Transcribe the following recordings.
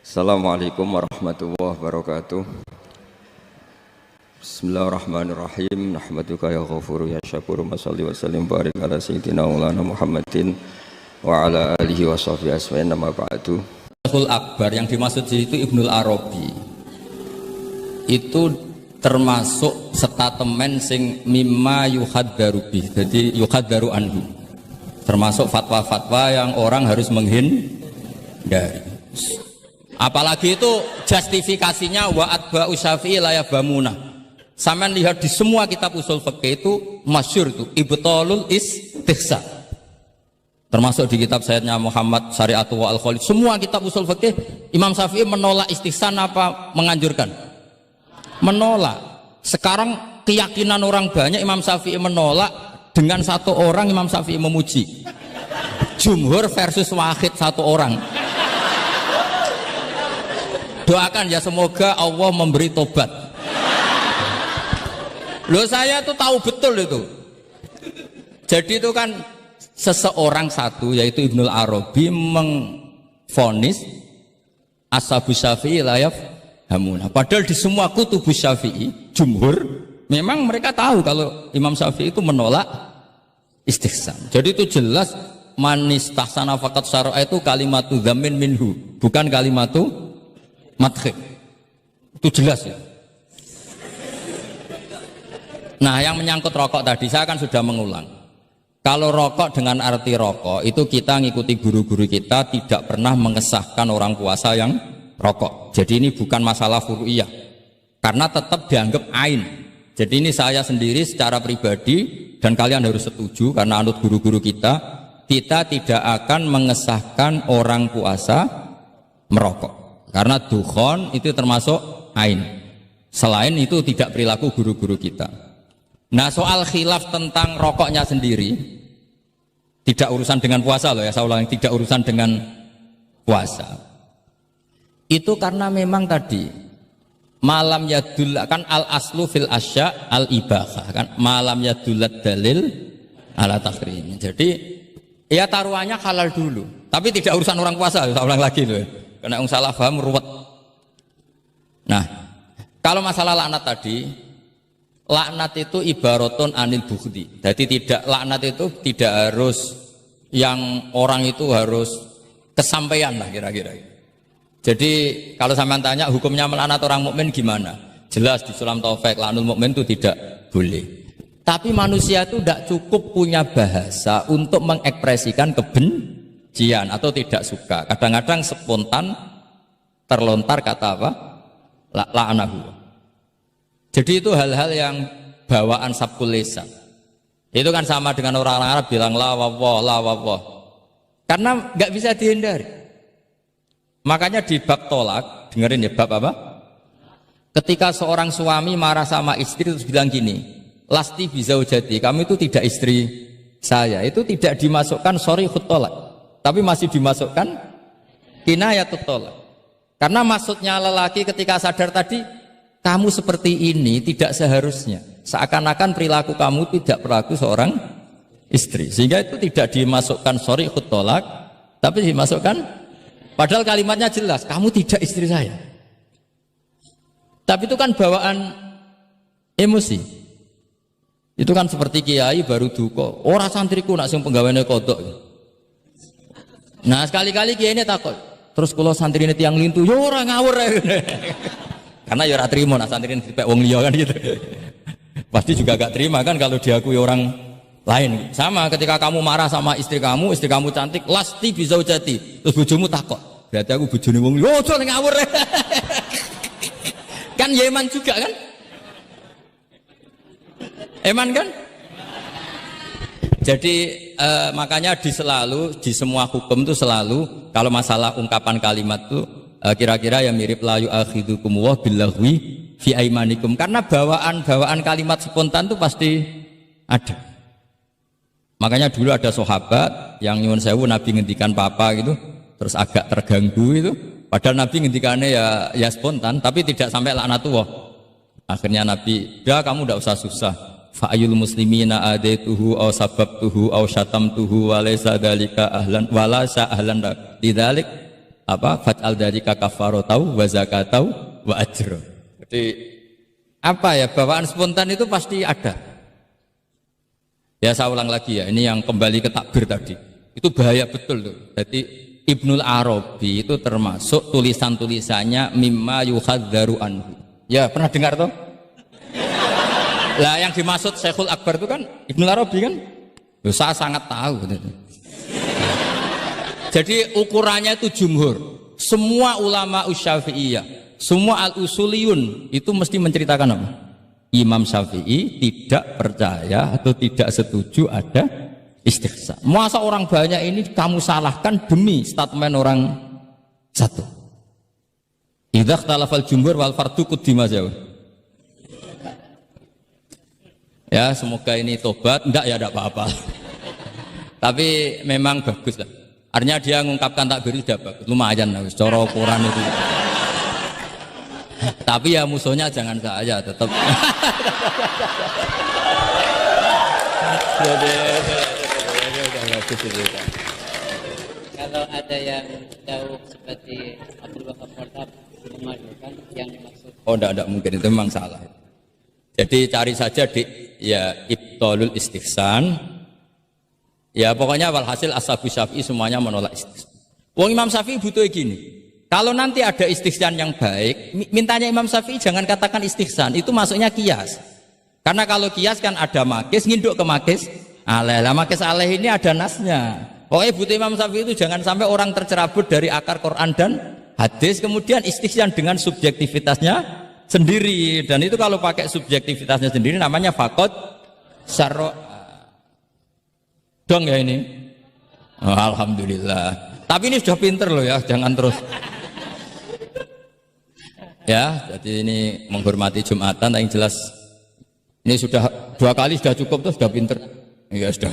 Assalamualaikum warahmatullahi wabarakatuh. Bismillahirrahmanirrahim. Nahmaduka ya ghafuru ya syakuru. Mashalli wa sallim barik ala sayyidina maulana Muhammadin wa ala alihi wa sahbihi asma'in nama ba'du. Syekhul Akbar yang dimaksud di situ Ibnul Arabi. Itu termasuk statement sing mimma yuhaddaru bih. Jadi yuhaddaru anhu. Termasuk fatwa-fatwa yang orang harus menghindari. Apalagi itu justifikasinya wa atba'u syafi'i la yabamuna. Sampean lihat di semua kitab usul fikih itu masyhur itu ibtalul istihsan. Termasuk di kitab Sayyidina Muhammad Syari'atu wa Al-Khalid. Semua kitab usul fikih Imam Syafi'i menolak istihsan apa menganjurkan? Menolak. Sekarang keyakinan orang banyak Imam Syafi'i menolak, dengan satu orang Imam Syafi'i memuji. Jumhur versus wahid satu orang. Doakan ya semoga Allah memberi tobat. Loh saya tuh tahu betul itu. Jadi itu kan seseorang satu yaitu Ibnul Arabi mengvonis Ashabus Syafi'i la yafhamuna. Padahal di semua kutubus Syafi'i jumhur memang mereka tahu kalau Imam Syafi'i itu menolak istihsan. Jadi itu jelas manistahsana faqat syara'a itu kalimatu dzamin minhu, bukan kalimatu madhib. Itu jelas ya. Nah yang menyangkut rokok tadi saya kan sudah mengulang. Kalau rokok dengan arti rokok itu kita ngikuti guru-guru kita tidak pernah mengesahkan orang puasa yang rokok. Jadi ini bukan masalah furu'iyah karena tetap dianggap ain. Jadi ini saya sendiri secara pribadi dan kalian harus setuju karena anut guru-guru kita tidak akan mengesahkan orang puasa merokok. Karena dukhon itu termasuk ain. Selain itu tidak perilaku guru-guru kita. Nah soal khilaf tentang rokoknya sendiri, tidak urusan dengan puasa loh ya, saya ulangi, tidak urusan dengan puasa. Itu karena memang tadi malam yadul kan al aslu fil asya al ibahah kan, malam yadulat dalil ala tahrim. Jadi ya taruhannya halal dulu, tapi tidak urusan orang puasa. Saya ulang lagi loh. Karena yang salah paham ruwet. Nah, kalau masalah laknat tadi, laknat itu ibaratun anil bukhdi. Jadi tidak laknat itu tidak harus yang orang itu harus kesampaian lah kira-kira. Jadi kalau sampean tanya hukumnya melaknat orang mukmin gimana? Jelas di Sulam Taufik laknul mukmin itu tidak boleh. Tapi manusia itu tidak cukup punya bahasa untuk mengekspresikan kebencian atau tidak suka. Kadang-kadang spontan terlontar kata apa? La'anahu. Jadi itu hal-hal yang bawaan sabkul lisan. Itu kan sama dengan orang Arab bilang la wawah. Karena nggak bisa dihindari. Makanya di bab tolak, dengerin ya bab apa? Ketika seorang suami marah sama istri terus bilang gini, lasti bizaujati, kamu itu tidak istri saya. Itu tidak dimasukkan sharihut tolak, tapi masih dimasukkan kinayatut tolak. Karena maksudnya lelaki ketika sadar tadi, kamu seperti ini tidak seharusnya. Seakan-akan perilaku kamu tidak perilaku seorang istri. Sehingga itu tidak dimasukkan sharihut tolak, tapi dimasukkan, padahal kalimatnya jelas, kamu tidak istri saya. Tapi itu kan bawaan emosi. Itu kan seperti kiai baru duka, ora santriku nak sing penggaweane kodok. Nah sekali-kali kiai ini takut. Terus kalau santri ini tiang lintu, yo orang ngawur. Karena ya ora trimo nak santri ini dipek wong liya kan gitu. Pasti juga gak terima kan kalau diakui orang lain. Sama ketika kamu marah sama istri kamu cantik, lasti bizaujati. Terus bojomu takut. Berarti aku bojone wong liya, ojo ngawur. Kan Yeman juga kan? Eman kan? Jadi makanya di semua hukum itu selalu kalau masalah ungkapan kalimat itu kira-kira yang mirip la yu'akhidukum wa billaghwi fi aimanikum, karena bawaan kalimat spontan itu pasti ada. Makanya dulu ada sahabat yang nyuwun sewu Nabi ngendikan papa gitu terus agak terganggu itu, padahal Nabi ngendikannya ya spontan tapi tidak sampai laknatullah. Akhirnya Nabi, "Ya kamu tidak usah susah. Fa'ayul muslimina adaituhu aw sababtuhu aw syatamtuhu wa laysa dzalika ahlan wa la ahlan lidzalik apa faj'al dzalika kafaratau wa zakatau wa ajra. Jadi apa ya, bawaan spontan itu pasti ada. Ya saya ulang lagi ya, ini yang kembali ke takbir tadi. Itu bahaya betul tuh. Jadi Ibnul Arabi itu termasuk tulisan-tulisannya mimma yuhadzaru anhu. Ya pernah dengar toh? Lah yang dimaksud Syekhul Akbar itu kan Ibnul Arabi kan? Loh, saya sangat tahu. Jadi ukurannya itu jumhur. Semua ulama Syafi'iyah, semua al-usuliyun itu mesti menceritakan apa? Imam Syafi'i tidak percaya atau tidak setuju ada istighsa. Masa orang banyak ini kamu salahkan demi statement orang satu. Idza ikhtalafal jumhur wal fardu quddima jauh. Ya, semoga ini tobat, enggak ya enggak apa-apa. Tapi memang bagus lah. Artinya dia mengungkapkan takbir sudah bagus, lumayan lah, cara ukuran itu. Tapi ya musuhnya jangan saya tetap. Kalau ada yang jauh seperti Abdul Wahab Mardhab memadukan yang dimaksud. Oh enggak mungkin, itu memang salah. Jadi cari saja di ya Ibtalul Istihsan. Ya pokoknya walhasil ashabu Syafi'i semuanya menolak istihsan. Wong Imam Syafi'i butuh gini. Kalau nanti ada istihsan yang baik, mintanya Imam Syafi'i jangan katakan istihsan, itu masuknya kias. Karena kalau kias kan ada makis, nginduk ke makis aleh. Lah makis aleh ini ada nasnya. Pokoknya butuh Imam Syafi'i itu jangan sampai orang tercerabut dari akar Quran dan hadis, kemudian istihsan dengan subjektivitasnya sendiri. Dan itu kalau pakai subjektivitasnya sendiri namanya faqad syarra. Dong ya ini. Oh, alhamdulillah. Tapi ini sudah pinter loh ya, jangan terus. Ya, jadi ini menghormati Jumatan, yang jelas ini sudah 2 kali sudah cukup tuh, sudah pinter. Ya sudah.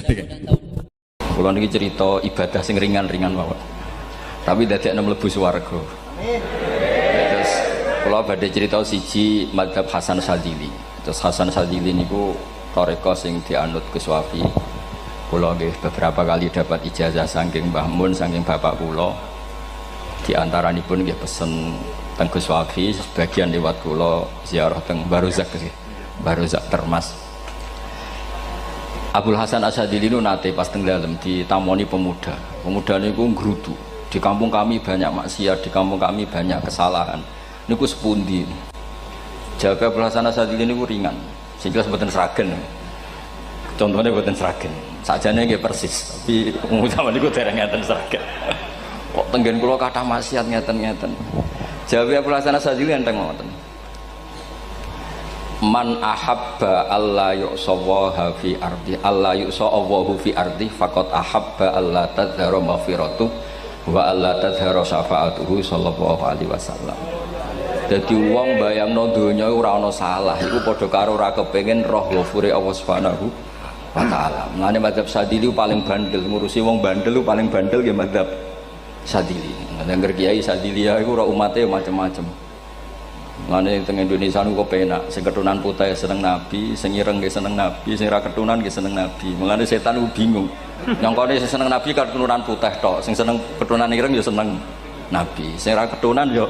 Kalau ini cerita ibadah sing ringan-ringan mawon. Tapi dadekne mlebu swarga. Terus kalau badhe cerita siji madzhab Hasan Sadzili. Terus Hasan Sadzili niku thariqah sing dianut Gus Wafi. Kula nggih beberapa kali dapat ijazah saking Mbah Mun, saking bapak kula. Di antaranipun nggih pesen teng Gus Wafi, sebagian lewat kula ziarah teng Baruzak nggih. Baruzak Termas. Abdul Hasan Asyadzili nate pas teng dalem ditamoni pemuda. Pemuda niku ngrudu. Di kampung kami banyak maksiat, di kampung kami banyak kesalahan. Niku sepundi? Jawab Abdul Hasan Asyadzili niku ringan. Sing jelas mboten sragen. Contohnya mboten sragen. Sajane nggih persis, tapi zaman niku dereng ngeten sragen. Kok tenggen kula kathah maksiat ngeten-ngeten. Jawab Abdul Hasan Asyadzili enteng ngoten. Man ahabba alla yu'sawaha fi ardi alla yu'sawahu fi ardi faqad ahabba alla tadhara maghfiratu wa alla tadhara syafaatuhu sallallahu alaihi wasallam. Dadi wong bayangno donya ora ana salah iku padha karo ora kepengin roh ghafure Allah Subhanahu wa taala. Mulane madzhab Sadzili paling bandel, ngurusi wong bandel paling bandel ya madzhab Sadzili. Nang Kiai Sadzili iku ora umate macam-macam. Mulane teng Indonesia niku penak, sing keturunan putih seneng Nabi, sing ireng nggih seneng Nabi, sing ora keturunan nggih seneng Nabi. Mulane setan ku bingung. Nyongkone sing seneng Nabi keturunan putih tok, sing seneng keturunan ireng ya seneng Nabi, sing ora keturunan ya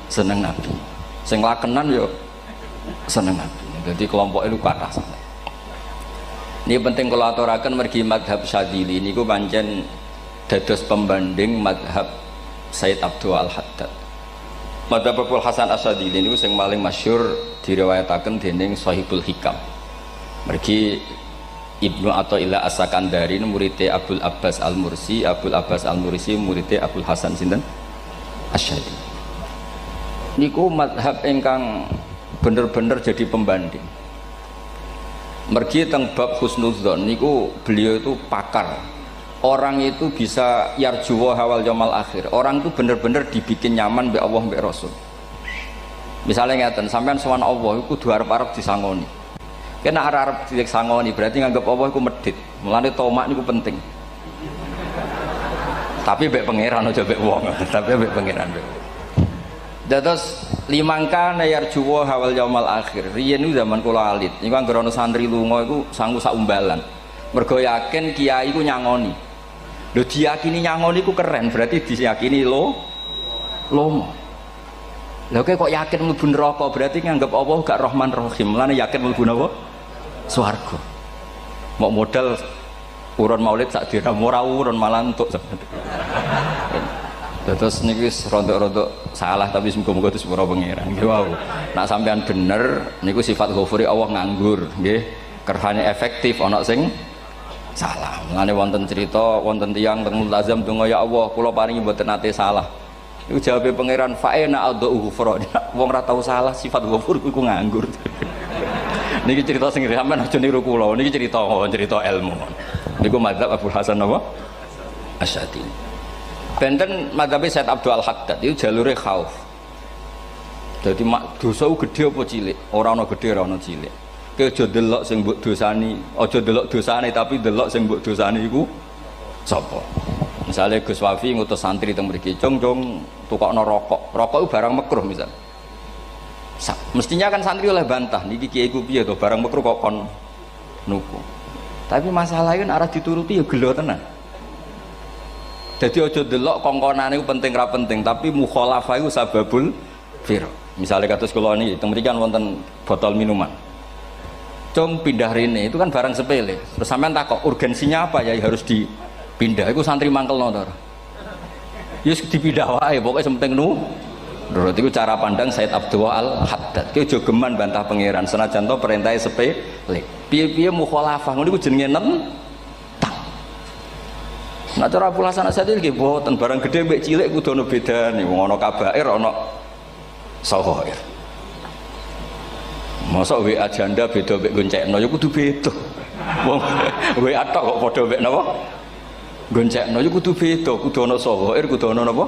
seneng Nabi, sing lakenan ya seneng Nabi. Jadi kelompok itu kathah sangat. Ini penting kalau aturaken mergi madhab Sadzili niku pancen dados pembanding madhab Sayyid Abdul Al-Haddad. Madhab Abdul Hasan As-Sadzili niku sing paling masyhur diriwayataken dening Shahibul Hikam. Mergi Ibnu Athaillah As-Sakandari muridé Abdul Abbas Al-Mursi, Abdul Abbas Al-Mursi muridé Abdul Hasan sinten Asy-Syadzili. Niku madhab ingkang bener-bener jadi pembanding. Mergi teng bab husnudzon niku beliau itu pakar. Orang itu bisa yarjuwa hawal yaumil akhir. Orang itu bener-bener dibikin nyaman mbek Allah mbek Rasul. Misalnya ngeten, sampean sowan Allah iku kudu arep-arep disangoni. Kena arep disangoni berarti nganggep Allah iku medhit. Mulane tomak niku penting. Tapi mbek pangeran aja mbek wong, tapi mbek pangeran mbek. Dados limangka yarjuwa hawal yaumil akhir. Riyen niku zaman kula alit. Niku anggere ana santri lunga iku sangu sak umbalan. Mergo yakin kiai iku nyangoni. Lho diyakini nyangon iku keren, berarti diyakini lomo. Lho kok yakin mlebu neraka, berarti nganggep Allah gak Rahman Rahim. Lan yakin mlebu napa? Swarga. Mau modal urun maulid sak dina ora urun malah entuk. Terus niki rontok-rontok salah tapi muga-muga itu sepura pangeran. Nggih wau. Nak sampean bener niku sifat ghafuri Allah nganggur, nggih. Kerhane efektif ana sing salah. Mulane wonten cerita wonten tiyang teng multazam donga ya Allah kula paringi mboten nate salah. Iku jawabe pangeran fa'ena adhu ghufra. Wong ora tau salah sifat ghafur iku nganggur. Niki cerita sing sampean aja niru kula. Niki cerita ilmu. Niku mazhab Abu Hasan apa? Asy'ari. Benten madhabe Said Abdul Al-Haddad itu jalure khauf. Jadi dosa gede apa cilik? Ora ana gede ora ana cilik. Kowe aja delok sing mbok dosani, aja delok dosane tapi delok sing mbok dosani iku sapa. Misale Gus Wafi ngutus santri teng mriki, "Cung tukokno rokok." Rokok itu barang makruh misal. Mestinya kan santri oleh bantah, niki kiai ku piye to barang makruh kok kon nuku. Tapi masalahnya kan arah dituruti ya gelo tenan. Jadi ojo delok kongkonane penting ra penting, tapi mukhalafah iku sababul fir. Misalnya kados kula niki teng mrikan wonten botol minuman. Cung pindah rene itu kan barang sepele. Terus sampean takok urgensinya apa ya harus dipindah. Iku santri mangkelno to. Ya dipindah wae pokoke penting nu. Menurut itu cara pandang Said Abdul Al-Haddad. Ki aja geman bantah pangeran senajan to perintahe sepele. Piye-piye mukhalafah ngono iku jenenge nah cara Abu Hasan Asy'ari nggih boten barang gede mbek cilik kudu ana bedane wong ana kabair ana saghair. Mosok WA janda beda mbek goncekno ya kudu beda. Wong WA tok kok padha mbek napa? Goncekno ya kudu beda, kudu ana saghair, kudu ana napa?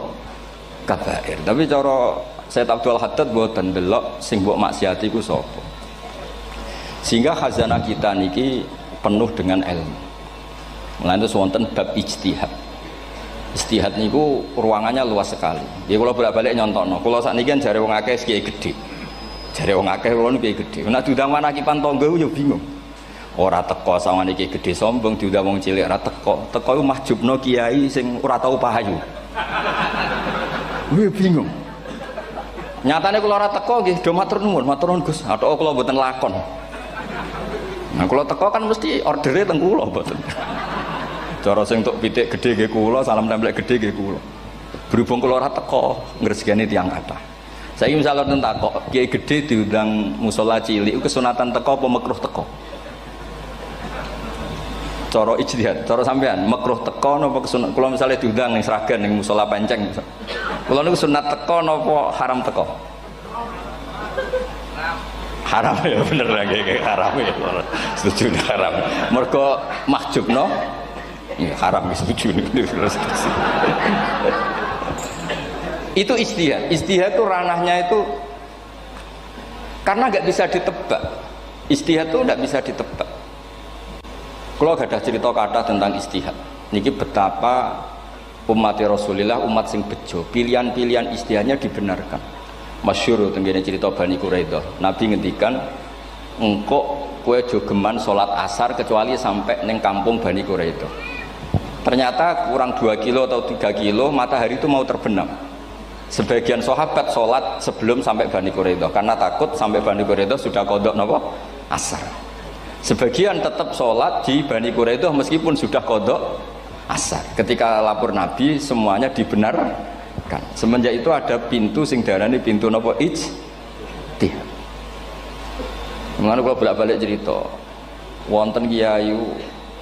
Kabair. Tapi cara Said Abdul Haddad boten delok sing mbok maksiati ku sapa. Sehingga khazanah kita niki penuh dengan ilmu. Mulane wonten bab ijtihad. Ijtihad niku ruangannya luas sekali. Ya kula bolak-balik nyontokno. Kula sakniki kan jare wong akeh kiai gedhe. Jare wong akeh kula niku kiai gedhe. Nek diundang manakipan tangga yo bingung. Ora teko sawane kiai gedhe sombong diundang wong cilik ora teko. Teko iku mahjubno kiai sing ora tau pahayu. Kuwi bingung. Nyatane kula ora teko nggih do matur nuwun Gus. Atok kula mboten lakon. Nah kula teko kan mesti ordere teng kula mboten. Cara sing tok pitik gedhe nggih kula, salam templek gedhe nggih kula. Berhubung kula ora teko ngresgeni tiyang kathah. Saiki misal wonten takok, kiai gedhe diundang musala cilik kesunatan teko apa makruh teko? Cara ijtihad, cara sampean makruh teko napa kesunat? Kula misale diundang ning Sragen ning musala Penceng. Kula niku sunat teko napa haram teko? Haram ya bener nggih haram ya. Setuju haram. Mergo mahjubno ya haram setuju itu ijtihad. Ijtihad itu ranahnya itu karena nggak bisa ditebak. Ijtihad itu nggak bisa ditebak. Kalau gak ada cerita kata tentang ijtihad niki betapa umat Rasulullah umat sing bejo pilihan-pilihan ijtihadnya dibenarkan. Masyhur tenggene cerita Bani Quraidah Nabi ngendikan engkau kue jogeman sholat asar kecuali sampai neng kampung Bani Quraidah. Ternyata kurang 2 kilo atau 3 kilo matahari itu mau terbenam. Sebagian sahabat sholat sebelum sampai Bani Quraidah karena takut sampai Bani Quraidah sudah kodok nopo asar. Sebagian tetap sholat di Bani Quraidah meskipun sudah kodok asar. Ketika lapor Nabi semuanya dibenarkan. Semenjak itu ada pintu sing darani pintu nopo ijtihad. Mengenai kalau bolak-balik cerita wonten kiai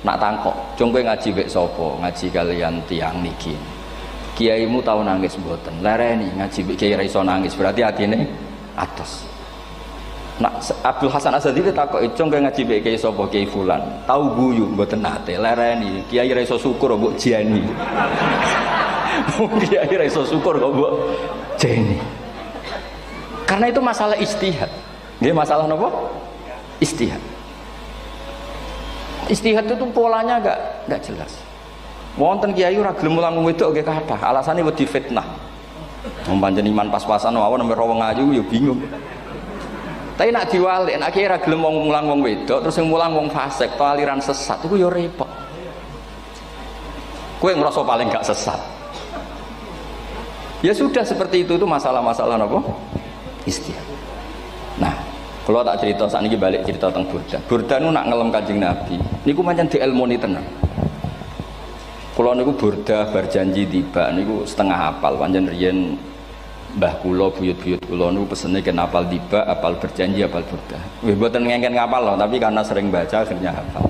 nak tangkok, cung kowe ngaji wek sapa? Ngaji kalian tiang niki. Kiaimu tahu nangis mboten? Lereni ngaji wek kiai ra iso nangis, berarti atine atos. Nak Abdul Hasan Asy'ari takok, cung kowe ngaji wek kiai sapa? Kiai fulan. Tahu guyu mboten nate. Lereni kiai ra iso syukur mbok jani. Kiai ra iso syukur kok mbok jani. Karena itu masalah ijtihad. Nggih masalah napa? Ijtihad. Ijtihad itu polanya enggak jelas. Wonten kiai ora gelem mulang wedok nggih kathah, alasane wedi fitnah. Wong pancen iman pas-pasan mawon nembe wong ayu ya bingung. Tapi nak diwalik, nak kiai ora gelem mulang wong wedok terus sing mulang wong fasik, aliran sesat iku ya repot. Kowe Kowe ngerasa paling gak sesat. Ya sudah seperti itu masalah-masalah apa? Istilah. Nah, kalau tak cerita saat ini balik cerita tentang Burda. Burda nu nak ngelem Kanjeng Nabi. Niku pancen dielmoni tenan. Kalau niku Burda berjanji tiba niku setengah hafal pancen riyen mbah kula buyut-buyut kula niku pesene ken hafal tiba, hafal berjanji, hafal Burda. Nggih mboten ngengken ngapal loh, tapi karena sering baca akhirnya hafal.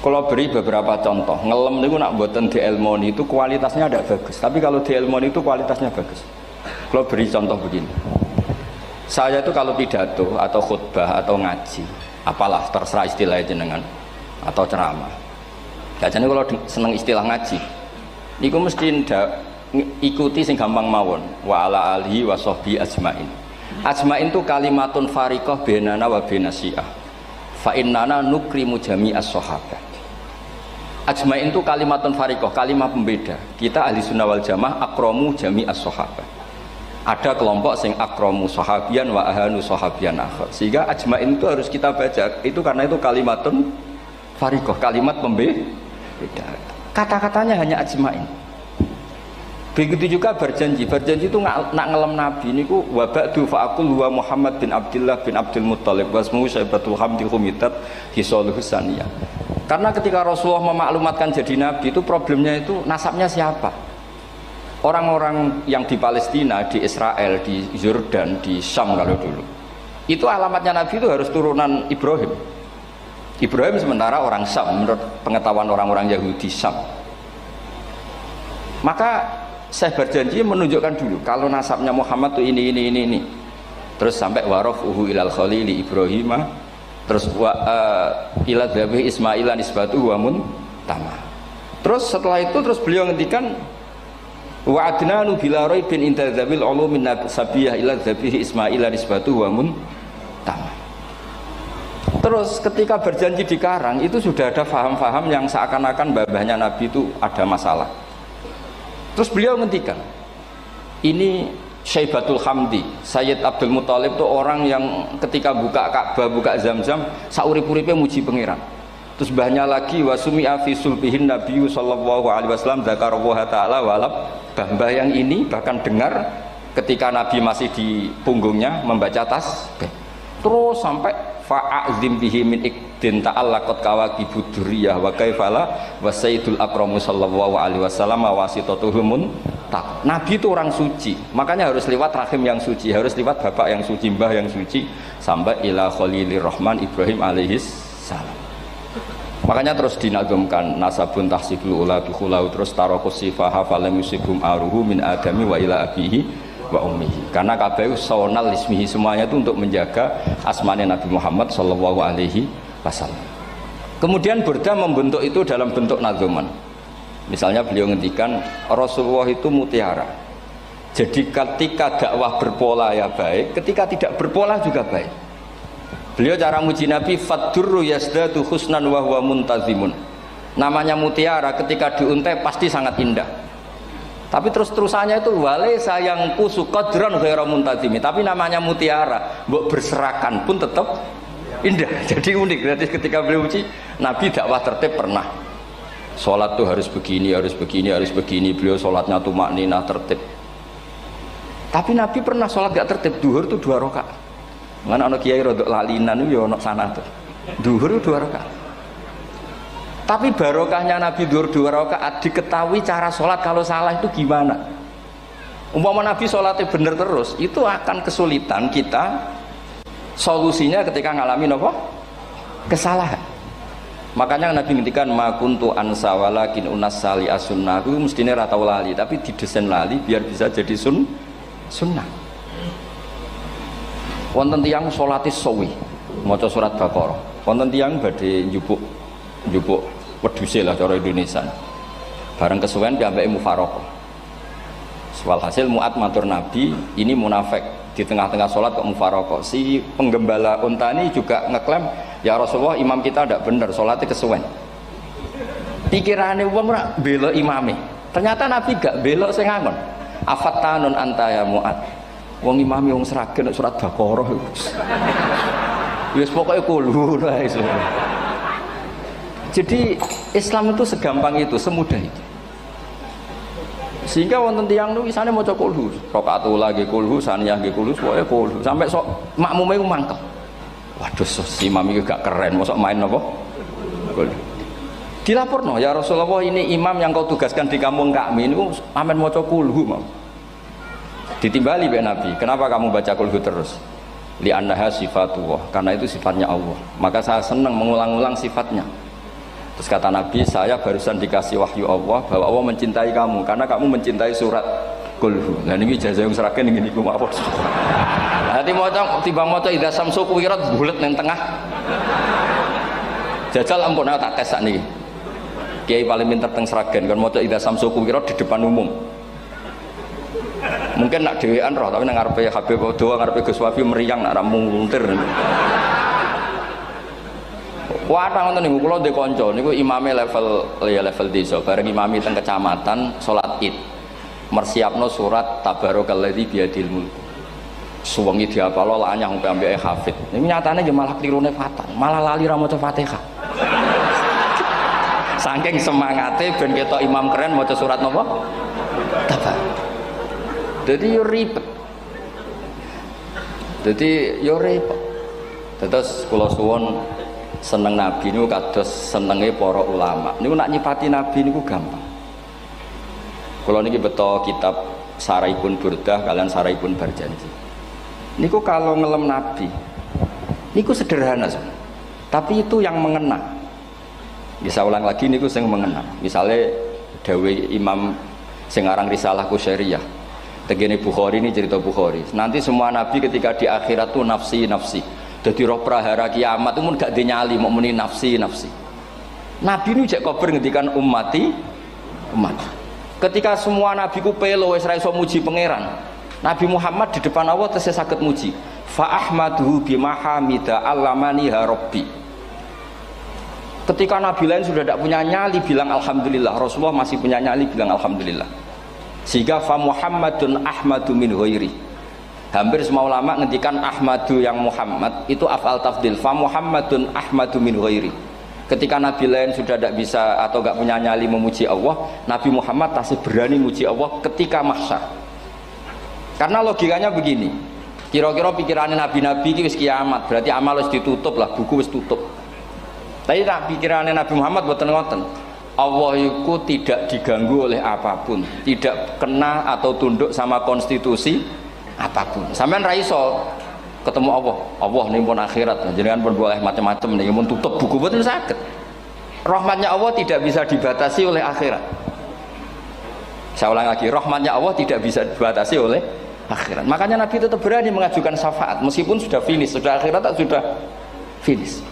Kalau beri beberapa contoh, ngelem niku nak mboten dielmoni itu kualitasnya tidak bagus, tapi kalau dielmoni itu kualitasnya bagus. Kalau beri contoh begini. Saya itu kalau pidato atau khutbah atau ngaji, apalah terserah istilah jenengan atau ceramah. Biasanya kalau seneng istilah ngaji, niku mesti ikuti sing gampang mawon. Wa ala alihi wa sahbi ajmain. Ajmain itu kalimatun fariqah bainana wa bainasyiah. Fa innana nukrimu jami'as sahabah. Ajmain itu kalimatun fariqah, kalimat pembeda. Kita ahli sunnah wal jamaah akramu jami'as sahabah. Ada kelompok sing akramu sahabian wa ahanu sahabian akhar. Sehingga ajmain itu harus kita baca. Itu karena itu kalimatun fariqah, kalimat pembeda. Kata-katanya hanya ajmain. Begitu juga berjanji. Berjanji itu nak ngelem Nabi niku wa ba'du fa'aqul wa Muhammad bin Abdullah bin Abdul Muttalib wasmu Syaibatul Hamdi Humitat Hisaluhu Saniyah. Karena ketika Rasulullah memaklumatkan jadi Nabi itu problemnya itu nasabnya siapa? Orang-orang yang di Palestina, di Israel, di Yordan, di Syam kalau dulu. Itu alamatnya Nabi itu harus turunan Ibrahim. Ibrahim sementara orang Syam menurut pengetahuan orang-orang Yahudi Syam. Maka saya berjanji menunjukkan dulu kalau nasabnya Muhammad itu ini. Terus sampai warafuhu ilal khalili Ibrahim, terus ila dzabih Ismailan nisbatuhu wa muntama. Terus setelah itu terus beliau ngendikan wa adnanu bila raibin inda dzabil ulumin sabiyah ila dzabih Ismailan nisbatuhu wa muntama. Terus ketika berjanji di Karang itu sudah ada faham-faham yang seakan-akan babahnya Nabi itu ada masalah. Terus beliau ngendikan, ini Syaibatul Hamdi, Sayyid Abdul Muttalib itu orang yang ketika buka Ka'bah, buka Zam-Zam, saurip-uripnya muji pangeran. Terus banyak lagi wasumi'a fi sulbihin Nabiyyu sallallahu alaihi wasallam dzakarallaha ta'ala walab. Mbah yang ini bahkan dengar ketika Nabi masih di punggungnya membaca tasbih. Terus sampai fa'azim bihi min ikdin ta'allaqat kawakibud durriyah wa kaifala wa sayyidul akramu sallallahu alaihi wasallam wasitatuhumun tak. Nabi itu orang suci, makanya harus lewat rahim yang suci, harus lewat bapak yang suci, mbah yang suci, sampai ila khalilir rahman Ibrahim alaihis salam. Makanya terus dinagumkan nasabun tahsibul ula bikhulau, terus tarokus sifaha falam yusibhum aruhu min adami wa ila abihi wa ummihi. Karena kabeh sonal ismihi, semuanya itu untuk menjaga asmane Nabi Muhammad sallallahu alaihi wasallam. Kemudian Burda membentuk itu dalam bentuk nazuman. Misalnya beliau ngendikan Rasulullah itu mutiara. Jadi ketika dakwah berpola ya baik, ketika tidak berpola juga baik. Beliau cara muji Nabi faddurru yazdatu husnan wa huwa muntazimun. Namanya mutiara ketika diuntai pasti sangat indah. Tapi terus-terusannya itu wale sayang kusu qadran ghairu muntazimi. Tapi namanya mutiara, mbok berserakan pun tetap indah. Jadi unik. Berarti ketika beliau uji Nabi dakwah tertib pernah. Sholat tuh harus begini, harus begini, harus begini. Beliau sholatnya tumakninah tertib. Tapi Nabi pernah sholat gak tertib. Duhur tuh 2 rakaat. Mana anak kiai rodok lalinan itu ya anak sana tuh. Duhur itu 2 rakaat. Tapi barokahnya Nabi duhur 2 rakaat diketahui cara sholat kalau salah itu gimana. Umpama Nabi sholatnya bener terus, itu akan kesulitan kita solusinya ketika ngalamin apa? Kesalahan. Makanya Nabi ngendikan ma kuntu ansa walakin unas sali as-sunnah. Itu mestinya ratau lali, tapi didesain lali biar bisa jadi sunnah. Wonten tiyang sholati sawi, maca surat Baqarah. Wonten tiyang badhe njupuk wedhuse lah cara Indonesia. Bareng kesuwen piyambake mufaraqah. Walhasil Mu'ad matur Nabi, ini munafik di tengah-tengah sholat kok mufaraqah. Si penggembala unta ini juga ngeklaim, ya Rasulullah imam kita tidak benar, sholatnya kesuwen. Pikirannya wong ora bela imame. Ternyata Nabi gak belok sing ngangon. Afattanun anta ya Mu'ad. Wong imami wong seragen surat Baqarah iku. Wis pokoke kulo wae. Jadi Islam itu segampang itu, semudah itu. Sehingga wonten tiyang niku isane maca kulhu, rakaat ula nggih kulhu, saniyah nggih kulhu, pokoke kulhu. Sampai sok makmume ku mangkel. Waduh, si imam iki gak keren, mosok main apa? Kulhu. Dilaporno, ya Rasulullah, ini imam yang kau tugaskan di kampung kami niku amen maca kulhu, Mam. Ditimbali be Nabi, kenapa kamu baca kulhu terus? Li annaha sifatullah, karena itu sifatnya Allah. Maka saya senang mengulang-ulang sifatnya. Terus kata Nabi, saya barusan dikasih wahyu Allah bahwa Allah mencintai kamu karena kamu mencintai surat kulhu. Nah ini ijazah yang seragam ini ku apa? Nanti maca tiba maca idza samsu kuwirat bulet nang tengah. Jajal ampun tak tes sakniki. Kiai paling pinter teng seragam kan maca idza samsu kuwirat di depan umum. Mungkin nak dhewean roh tapi nang ngarepe Habib Doa ngarepe Gus Wafi meriang nak muntir. Wah, ngoten niku kula ndek kanca niku imame level desa, bareng imami teng kecamatan salat Id. Mersiapno surat Tabarakalladzi biyadil mulk. Suwengi diapalo lanyah sampai ambeke hafid. Niku nyatane nggih malah klirune fatal, malah lali ra maca Fatihah. Saking semangate ben ketok imam keren maca surat napa? Tabar. Jadi yo ribet. Terus kula suwun seneng Nabi niku kados senenge para ulama. Niku nak nyipati Nabi niku gampang. Kula niki beto kitab Saraipun Burdah kalian Saraipun Barjanji. Niku kalau ngelem Nabi niku sederhana sebenarnya. Tapi itu yang mengena. Bisa ulang lagi niku sing mengena. Misalnya dawe Imam sing aran Risalah Qusyariyah. Tegene Bukhari ini cerita Bukhari. Nanti semua nabi ketika di akhirat tuh nafsi. Jadi roh prahara kiamat itu pun gak dinyali mau muni nafsi. Nabi ini jek kober ngendikan umat. Ketika semua nabi ku pelo wis ra iso muji pangeran. Nabi Muhammad di depan Allah tesih saged muji. Fa ahmaduhu bima hamida allamani ha rabbi. Ketika nabi lain sudah tidak punya nyali bilang alhamdulillah, Rasulullah masih punya nyali bilang alhamdulillah. Sehingga fa Muhammadun ahmadu min ghairi. Hampir semua ulama ngendikan ahmadu yang Muhammad itu afal tafdil. Fa Muhammadun ahmadu min ghairi. Ketika nabi lain sudah tidak bisa atau tidak punya nyali memuji Allah, Nabi Muhammad masih berani memuji Allah ketika mahsyar. Karena logikanya begini. Kira-kira pikirannya nabi-nabi wis kiamat, berarti amal wis ditutup lah, buku wis tutup. Tapi pikirannya Nabi Muhammad boten ngoten. Allah itu tidak diganggu oleh apapun, tidak kena atau tunduk sama konstitusi apapun. Sampean ra iso ketemu Allah nih pun akhirat, jenengan pun boleh macam-macam nih, pun tutup buku betul sakit. Rahmatnya Allah tidak bisa dibatasi oleh akhirat. Saya ulang lagi, rahmatnya Allah tidak bisa dibatasi oleh akhirat. Makanya Nabi tetap berani mengajukan syafaat meskipun sudah finish, sudah akhirat sudah finish.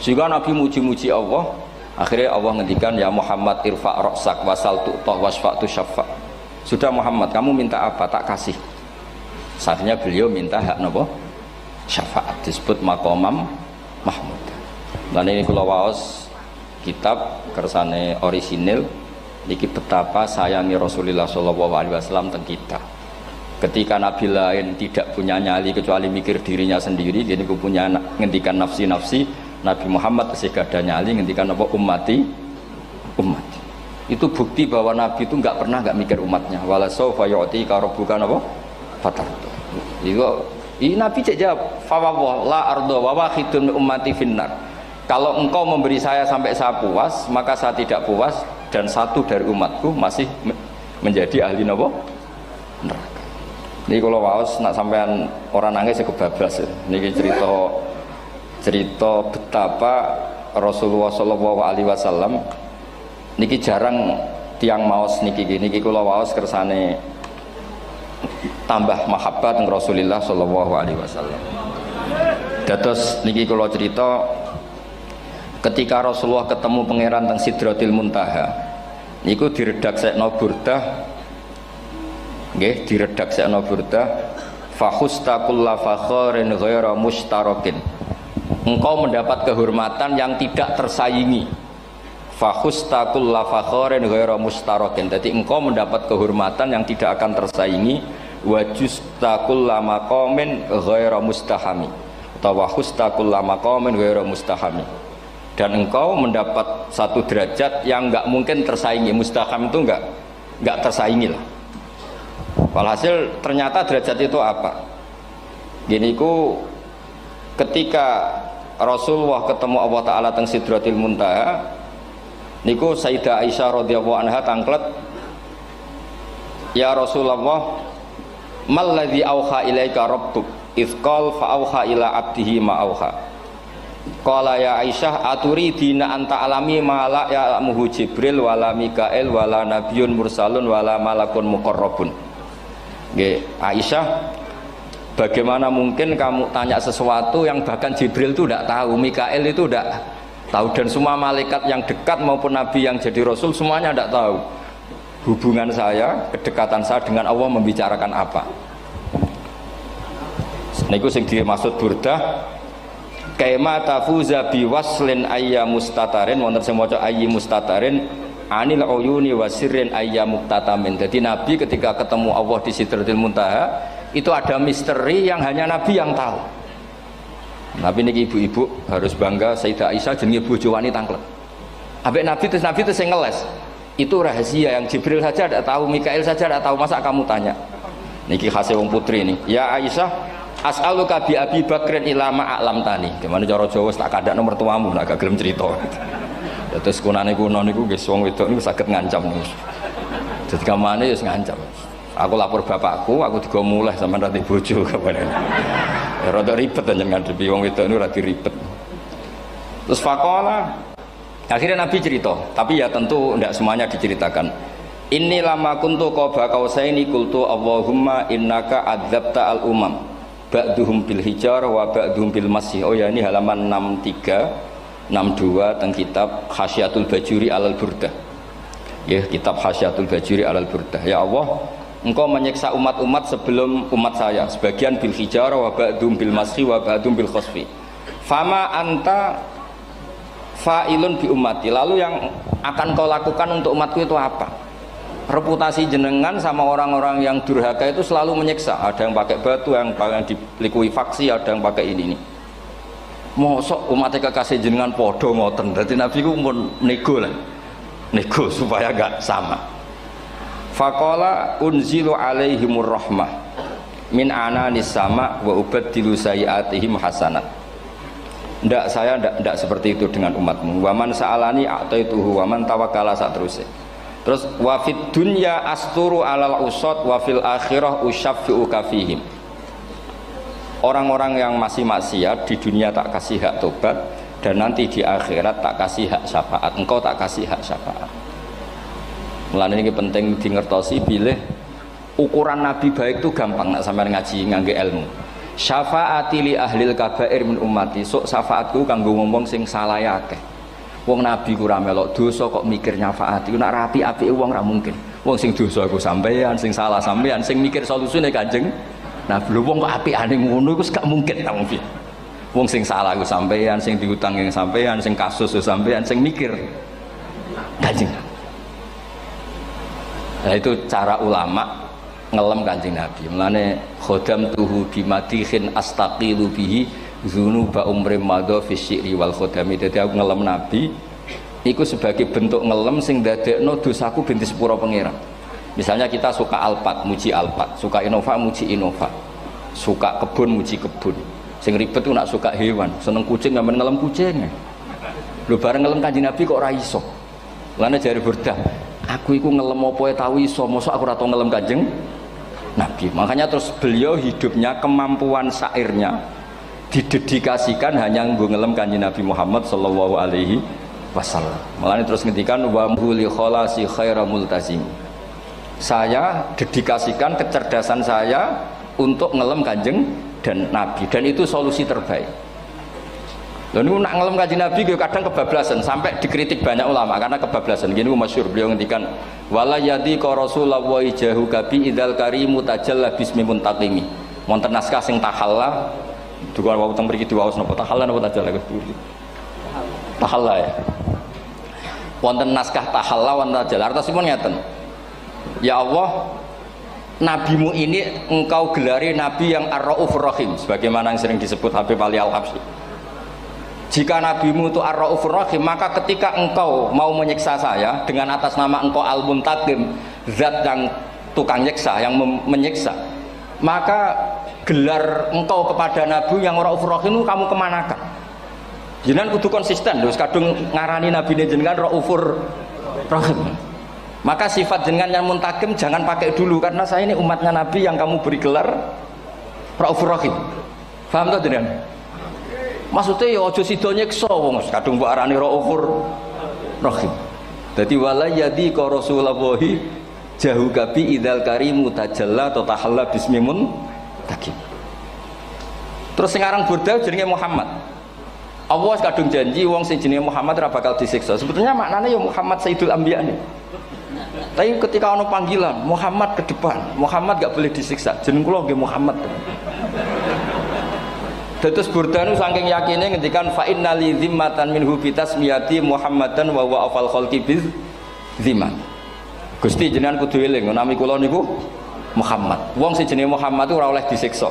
Sehingga Nabi muji-muji Allah. Akhirnya Allah ngendikan ya Muhammad irfa' ra'sak wasal tu'tah wasfa'tu syafa'. Sudah Muhammad, kamu minta apa tak kasih. Saatnya beliau minta hak napa? Syafaat, disebut maqamam mahmud. Dan ini kula waos kitab kersane orisinil niki betapa sayangi Rasulullah sallallahu alaihi wasallam teng kita. Ketika nabi lain tidak punya nyali kecuali mikir dirinya sendiri, dia niku punya ngendikan nafsi. Nabi Muhammad masih gak ada nyali ngendikan apa umat. Itu bukti bahwa Nabi itu nggak pernah nggak mikir umatnya. Wala sawfa yu'tika rabbuka apa? Fatardu. Ini Nabi cek jawab, fa la ardo wa wahidun ummati finnar. Kalau engkau memberi saya sampai saya puas, maka saya tidak puas dan satu dari umatku masih menjadi ahli napa? Neraka. Ini kalau waos nak sampean orang nangis kebablas. Niki cerita betapa Rasulullah Shallallahu Alaihi Wasallam niki jarang tiang maos niki kula waos kersane tambah mahabbah dengan Rasulullah Shallallahu Alaihi Wasallam. Dados niki kula cerita ketika Rasulullah ketemu pangeran teng Sidratil Muntaha niku diredaksekno burdah nggih diredaksekno burdah fakhusta kulla fakharin ghaira mustarakin. Engkau mendapat kehormatan yang tidak tersaingi. Fakhusta kulla fakharin ghaira mustarakin. Jadi engkau mendapat kehormatan yang tidak akan tersaingi. Wajusta kulla maqamin ghaira mustahami. Atau wakhusta kulla maqamin ghaira mustahami. dan engkau mendapat satu derajat yang nggak mungkin tersaingi. Mustahkam itu nggak tersaingi lah. Walhasil ternyata derajat itu apa? Gini ku ketika Rasulullah ketemu Allah Ta'ala teng Sidratil Muntaha niku Sayyidah Aisyah radhiyallahu anha tangklet, ya Rasulullah, malladzi auha ilaika rabbuk idz qala fa auha ila abdihi ma auha. Qala ya Aisyah aturidina anta alami ma la ya'lamuhu Jibril wala Mikail wala nabiyyun mursalun wala malakun muqarrabun. Nggih, Aisyah, bagaimana mungkin kamu tanya sesuatu yang bahkan Jibril itu tidak tahu, Mikail itu tidak tahu, dan semua malaikat yang dekat maupun nabi yang jadi rasul semuanya tidak tahu hubungan saya, kedekatan saya dengan Allah membicarakan apa. Niku sing dimaksud Burdah, kaima tafuza biwaslin ayya mustatarin, wonten sing maca ayyi mustatarin anil uyuni wasirrin ayya muktatamin. Jadi nabi ketika ketemu Allah di Sidratil Muntaha itu ada misteri yang hanya nabi yang tahu. Nabi niki ibu-ibu harus bangga, Sayyidah Aisyah jenenge bojo wani tangklet. Ambek nabi itu sing ngeles. Itu rahasia yang Jibril saja tidak tahu, Mikail saja tidak tahu, masa kamu tanya? Niki khase wong putri ini. Ya Aisyah, as'aluka bi Abi Bakrin ila ma a'lam tani. Gimana cara Jawa tak kadak nomor tuamu, nak gak gelem cerita. Terus kunane kuno niku nggih wong wedok niku saged ngancam niku. Dadi kamane wis ngancam. Aku lapor bapakku, aku digo mulih sampean ra bojo kabare. Ya rada ribet jenengan ngadepi wong wedok niku ra diribet. Terus faqala, akhirnya Nabi cerita, tapi ya tentu tidak semuanya diceritakan. Inni lama kuntu qaba qausaini qultu Allahumma innaka adzabta al umam ba'duhum bil hijar wa ba'duhum bil masih. Oh ya, ini halaman 63 62 teng kitab Hasyiatul Bajuri alal Burdah. Ya, kitab Hasyiatul Bajuri alal Burdah. Ya Allah, engkau menyiksa umat-umat sebelum umat saya, sebagian bil hijar wa ba'duhum bil masih wa ba'duhum bil khasfi. Fama anta fa'ilun bi ummati, lalu yang akan kau lakukan untuk umatku itu apa? Reputasi jenengan sama orang-orang yang durhaka itu selalu menyiksa. Ada yang pakai batu, yang dilikuifaksi, ada yang pakai ini. Mosok umatnya kekasih jenengan podo ngoten. Jadi Nabi ku pun nego lah, nego supaya gak sama. Faqala unzilu alaihimur rahmah min ananis sama wa ubaddilu sayiatihim hasanat. Ndak, saya ndak seperti itu dengan umatmu. Waman sa'alani a'taituhu waman tawakkala saterusé. Terus wa fid dunya asturu alal usad wa fil akhirah usyaffi'u kafihim. Orang-orang yang masih maksiat di dunia tak kasih hak tobat, dan nanti di akhirat tak kasih hak syafaat. Engkau tak kasih hak syafaat. Mulane ini penting dingertosi, bilih ukuran nabi baik itu gampang nak sampean ngaji ngangge ilmu. Syafaati li ahlil kabair min ummati, sok syafaatku kanggo wong sing salah akeh. Wong nabi ku ra melok dosa kok mikir nyafaati, nak rapi-apike wong ra mungkin. Wong sing dosa iku sampean, sing salah sampean, sing mikir solusine Kanjeng. Nah, lho wong kok apikane ngono iku gak mungkin ta mungkin. Wong sing salah iku sampean, sing diutang yang sampean, sing kasus iku sampean, sing mikir Kanjeng. Nah, itu cara ulama ngelem Kanjeng Nabi. Mulane khodam tuhu bimadihin astaqilu bihi dzunuba umri madha fi syi'ri wal khodami. Dadi aku ngelem Nabi iku sebagai bentuk ngelem sing dadekno dosaku ben disepuro pangeran. Misalnya kita suka Alphard, muji Alphard, suka Innova, muji Innova, suka kebun, muji kebun. Sing ribet tuh nak suka hewan, seneng kucing nggak ngelem kucing. Lu bareng ngelem Kanjeng Nabi kok ora iso. Lane jare Burdah, aku iku ngelem apa tau iso, mosok aku ora tau ngelem Kanjeng Nabi. Makanya terus beliau hidupnya, kemampuan syairnya didedikasikan hanya nggo ngelem Kanjeng Nabi Muhammad sallallahu alaihi wasallam. Makanya terus ngendikan wa huli kholasi khaira multazim. Saya dedikasikan kecerdasan saya untuk ngelem Kanjeng dan Nabi, dan itu solusi terbaik. Lalu nak ngelem Kanjeng Nabi kadang kebablasan, sampai dikritik banyak ulama karena kebablasan. Gini masyhur beliau ngendikan wala yadi ka rasulullah wa ijahu kabi idzal karimu tajalla bismi muntaqimi. Wonten naskah sing tahalla duka wau teng mriki diwaos napa tahalla napa tajalla tahalla ya. Wonten naskah tahalla wonten tajalla artosipun ngeten. Ya Allah, nabimu ini engkau gelari nabi yang ar-raufur rahim, sebagaimana yang sering disebut Habib Ali Al-Habsyi. Jika nabimu itu ar-raufur rahim, maka ketika engkau mau menyiksa saya dengan atas nama engkau al-muntakim, zat yang tukang nyiksa, yang menyiksa, maka gelar engkau kepada nabi yang raufur rahim itu kamu kemanakan? Jenengan kudu konsisten, terus kadung ngarani nabi jenengan raufur rahim. Maka sifat jenengan yang muntakim jangan pakai dulu, karena saya ini umatnya nabi yang kamu beri gelar raufur rahim. Paham tuh jenengan? Maksudnya ya aja sida nyiksa wong kadung mbok arani raufur rahim. Dadi wala yadi ka Rasulullah jahu kabi idzal karimu tajalla ta tahalla bismimun takim. Terus sekarang burda jenenge Muhammad. Allah kadung janji wong sing jenenge Muhammad ora bakal disiksa. Sebetulnya maknanya ya Muhammad Sayyidul Anbiya nih. Tapi ketika ono panggilan Muhammad ke depan, Muhammad gak boleh disiksa. Jeneng kula nggih Muhammad. Terus Burdanu saking yakinnya ngendikan fa inna li zimmatan minhu bi tasmiyati Muhammadan wa huwa afal khalqi biz zimman. Gusti jenengan kudu eling nami kula niku Muhammad. Wong sing jenenge Muhammad itu ora oleh disiksa.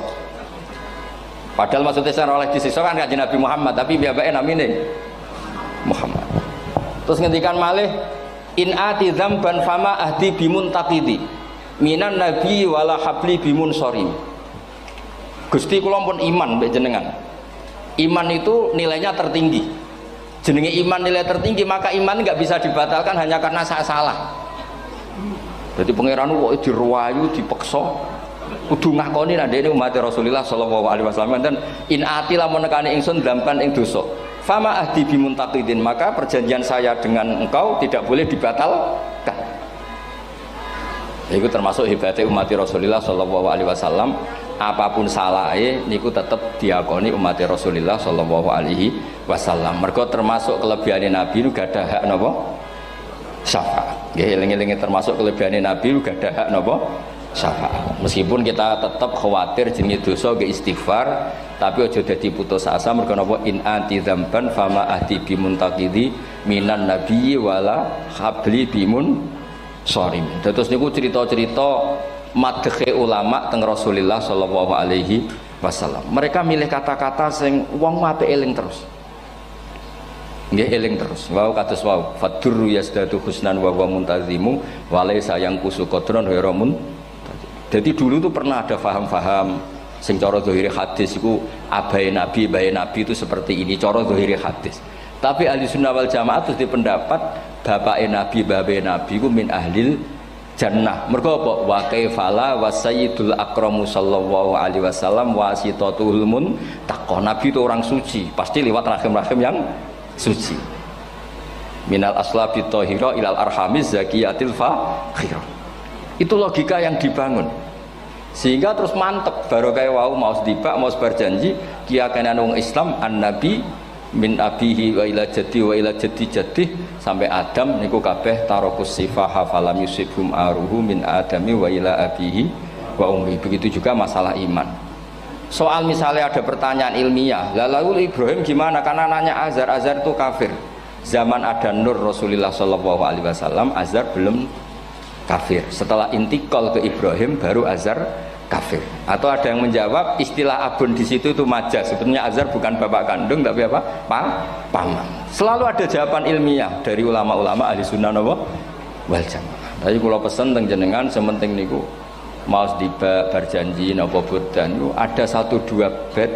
Padahal maksudnya ora oleh disiksa kan kanjeng Nabi Muhammad, tapi piyambake namine Muhammad. Terus ngendikan malih in ati dzamban fama ahdi bimuntaqidi minan nabi wala habli bimun sorim. Gusti kula pun iman mbek jenengan. Iman itu nilainya tertinggi. Jenenge iman nilai tertinggi, maka iman nggak bisa dibatalkan hanya karena saya salah. Jadi pangeran kok diruwayu, dipeksa, kudu ngakoni nek dene umat Rasulullah sallallahu alaihi wasallam dan in ati lamun nekani ingsun dampan ing dosa. Fama ahdi bimuntaqidin, maka perjanjian saya dengan engkau tidak boleh dibatalkan. Itu termasuk hebatnya umat Rasulullah sallallahu alaihi wasallam. Apapun salahnya niku tetap diakoni umat Rasulullah sallallahu alaihi wasallam. Mergo termasuk kelebihan Nabi nu gadah hak napa? Syafaat. Nggih eling-elinge termasuk kelebihan Nabi nu gadah hak napa? Syafaat. Meskipun kita tetap khawatir jenenge dosa ge istighfar, tapi aja dadi putus asa mergo napa in anti dzamban fama ahdi bimuntaqidi minan nabiyyi wala habli bimun sorim. Terus niku cerita-cerita madhe ulama teng Rasulullah sallallahu alaihi wasallam. Mereka milih kata-kata sing wong apik eling terus. Nggih eling terus. Wau kados wau fadurru yasdatu husnan wa huwa muntazimu wa laysa yanqusu qadran ghairu mun. Jadi dulu tuh pernah ada faham-faham sing cara zahiri hadis iku abai nabi itu seperti ini cara zahiri hadis. Tapi ahli sunnah wal jamaah terus dipendapat bapake nabi babe nabi iku min ahlil jannah. Mergo apa? Wa kaifala wa sayyidul akramu sallallahu alaihi wasallam wasitatul muntaqah. Nabi itu orang suci, pasti lewat rahim-rahim yang suci. Minal aslabi thahira ilal arhamiz zakiyatil fakhira. Itu logika yang dibangun. Sehingga terus mantep baru kayak wau mau sedibak mau berjanji kiyakan wong Islam an-nabi min abihi wa ila jaddi sampai Adam niku kabeh tarokus sifaha falam yusibhum aruhu min adami wa ila abihi wa ummi. Begitu juga masalah iman. Soal misalnya ada pertanyaan ilmiah, lalu Ibrahim gimana? Karena nanya Azar itu kafir. Zaman ada Nur Rasulullah sallallahu alaihi wasallam Azar belum kafir. Setelah intikal ke Ibrahim baru Azar kafir. Atau ada yang menjawab istilah abun di situ itu majaz. Sebetulnya Azar bukan bapak kandung tapi apa? Paman. Selalu ada jawaban ilmiah dari ulama-ulama ahli sunnah wal jamaah. Tapi kalau pesen teng jenengan sementing niku mau berjanji napa bodan niku ada 1-2 bait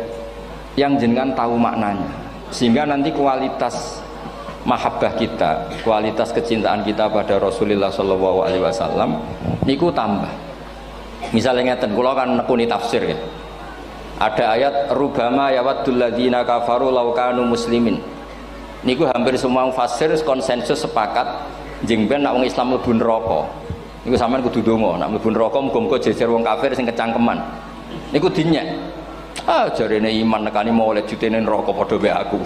yang jenengan tahu maknanya. Sehingga nanti kualitas mahabbah kita, kualitas kecintaan kita pada Rasulullah sallallahu alaihi wasallam niku tambah. Misalnya ngeten, kula kan nekuni tafsir ya. Ada ayat rubama yawaddul ladzina kafaru law kanu muslimin. Niku hampir semua mufassir konsensus sepakat jeng ben nek wong Islam mlebu neraka. Niku sampean kudu ndonga, nek mlebu neraka muga-muga jejer wong kafir sing kecangkeman. Niku dinyek. Jarene iman nekani mau oleh jutene neraka padha wae aku.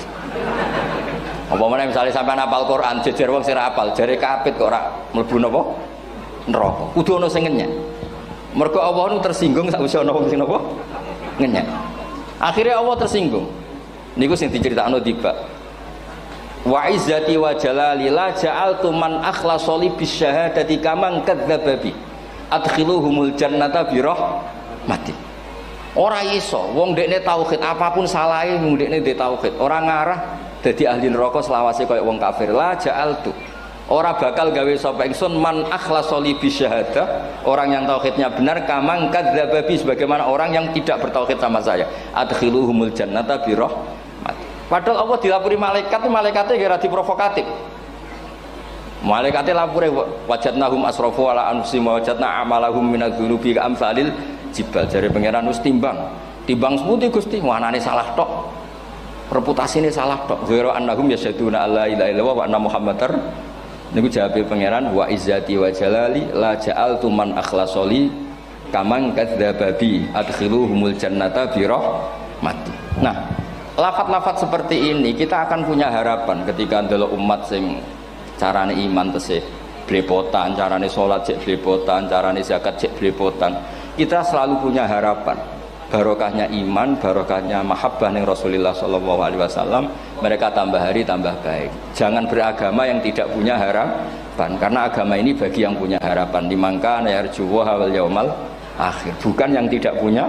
Apa meneh misale sampean hafal Quran jejer wong sing hafal, jare kapit kok ora mlebu napa? Neraka. Kudu ana sing ngenyek. Mergo Allah nu tersinggung sakwise ana wong sing napa? Ngenyek. Akhirnya Allah tersinggung. Niku sing diceritakno tiba. Wa izzati wa jalali la ja'altu man akhlasa li bisyahadati kaman kadzdzaba bi. Adkhiluhumul jannata bi rahmati. Ora iso wong dekne tauhid apapun salahe wong dekne ndek tauhid. Ora ngarah dadi ahli neraka selawase kaya wong kafir. La ja'altu, ora bakal gawe sapa ingsun man akhlasholi bi syahadah, orang yang tauhidnya benar, kamang kadzdzaba bi, sebagaimana orang yang tidak bertauhid sama saya. Adkhiluhumul jannata bi rahmat. Padahal Allah dilapuri malaikat, malaikatnya kira diprovokatif. Malaikatnya lapure wajadnahum asrafu ala anfusihim wa wajadna amalahum minadz-dzunubi ka'amsalil jibal. Jare pangeran wis timbang seputi Gusti, wanane salah tok, reputasine salah tok. Ghairu annahum yasyaduna alla ilaha illallah wa anna muhammadar. Niku jawabe pangeran, wa izzati wa jalali la ja'altu man akhlasholi kamang kadzababi adkhiluhumul jannata bi rahmati. Nah, lafat-lafat seperti ini kita akan punya harapan ketika ndelok umat sing carane iman tesih blepotan, carane sholat cek blepotan, carane zakat cek blepotan. Kita selalu punya harapan, barokahnya iman, barokahnya mahabbah ning Rasulullah sallallahu alaihi wasallam, mereka tambah hari tambah baik. Jangan beragama yang tidak punya harapan, karena agama ini bagi yang punya harapan. Dimangka yarjuwa wal yaumal akhir, bukan yang tidak punya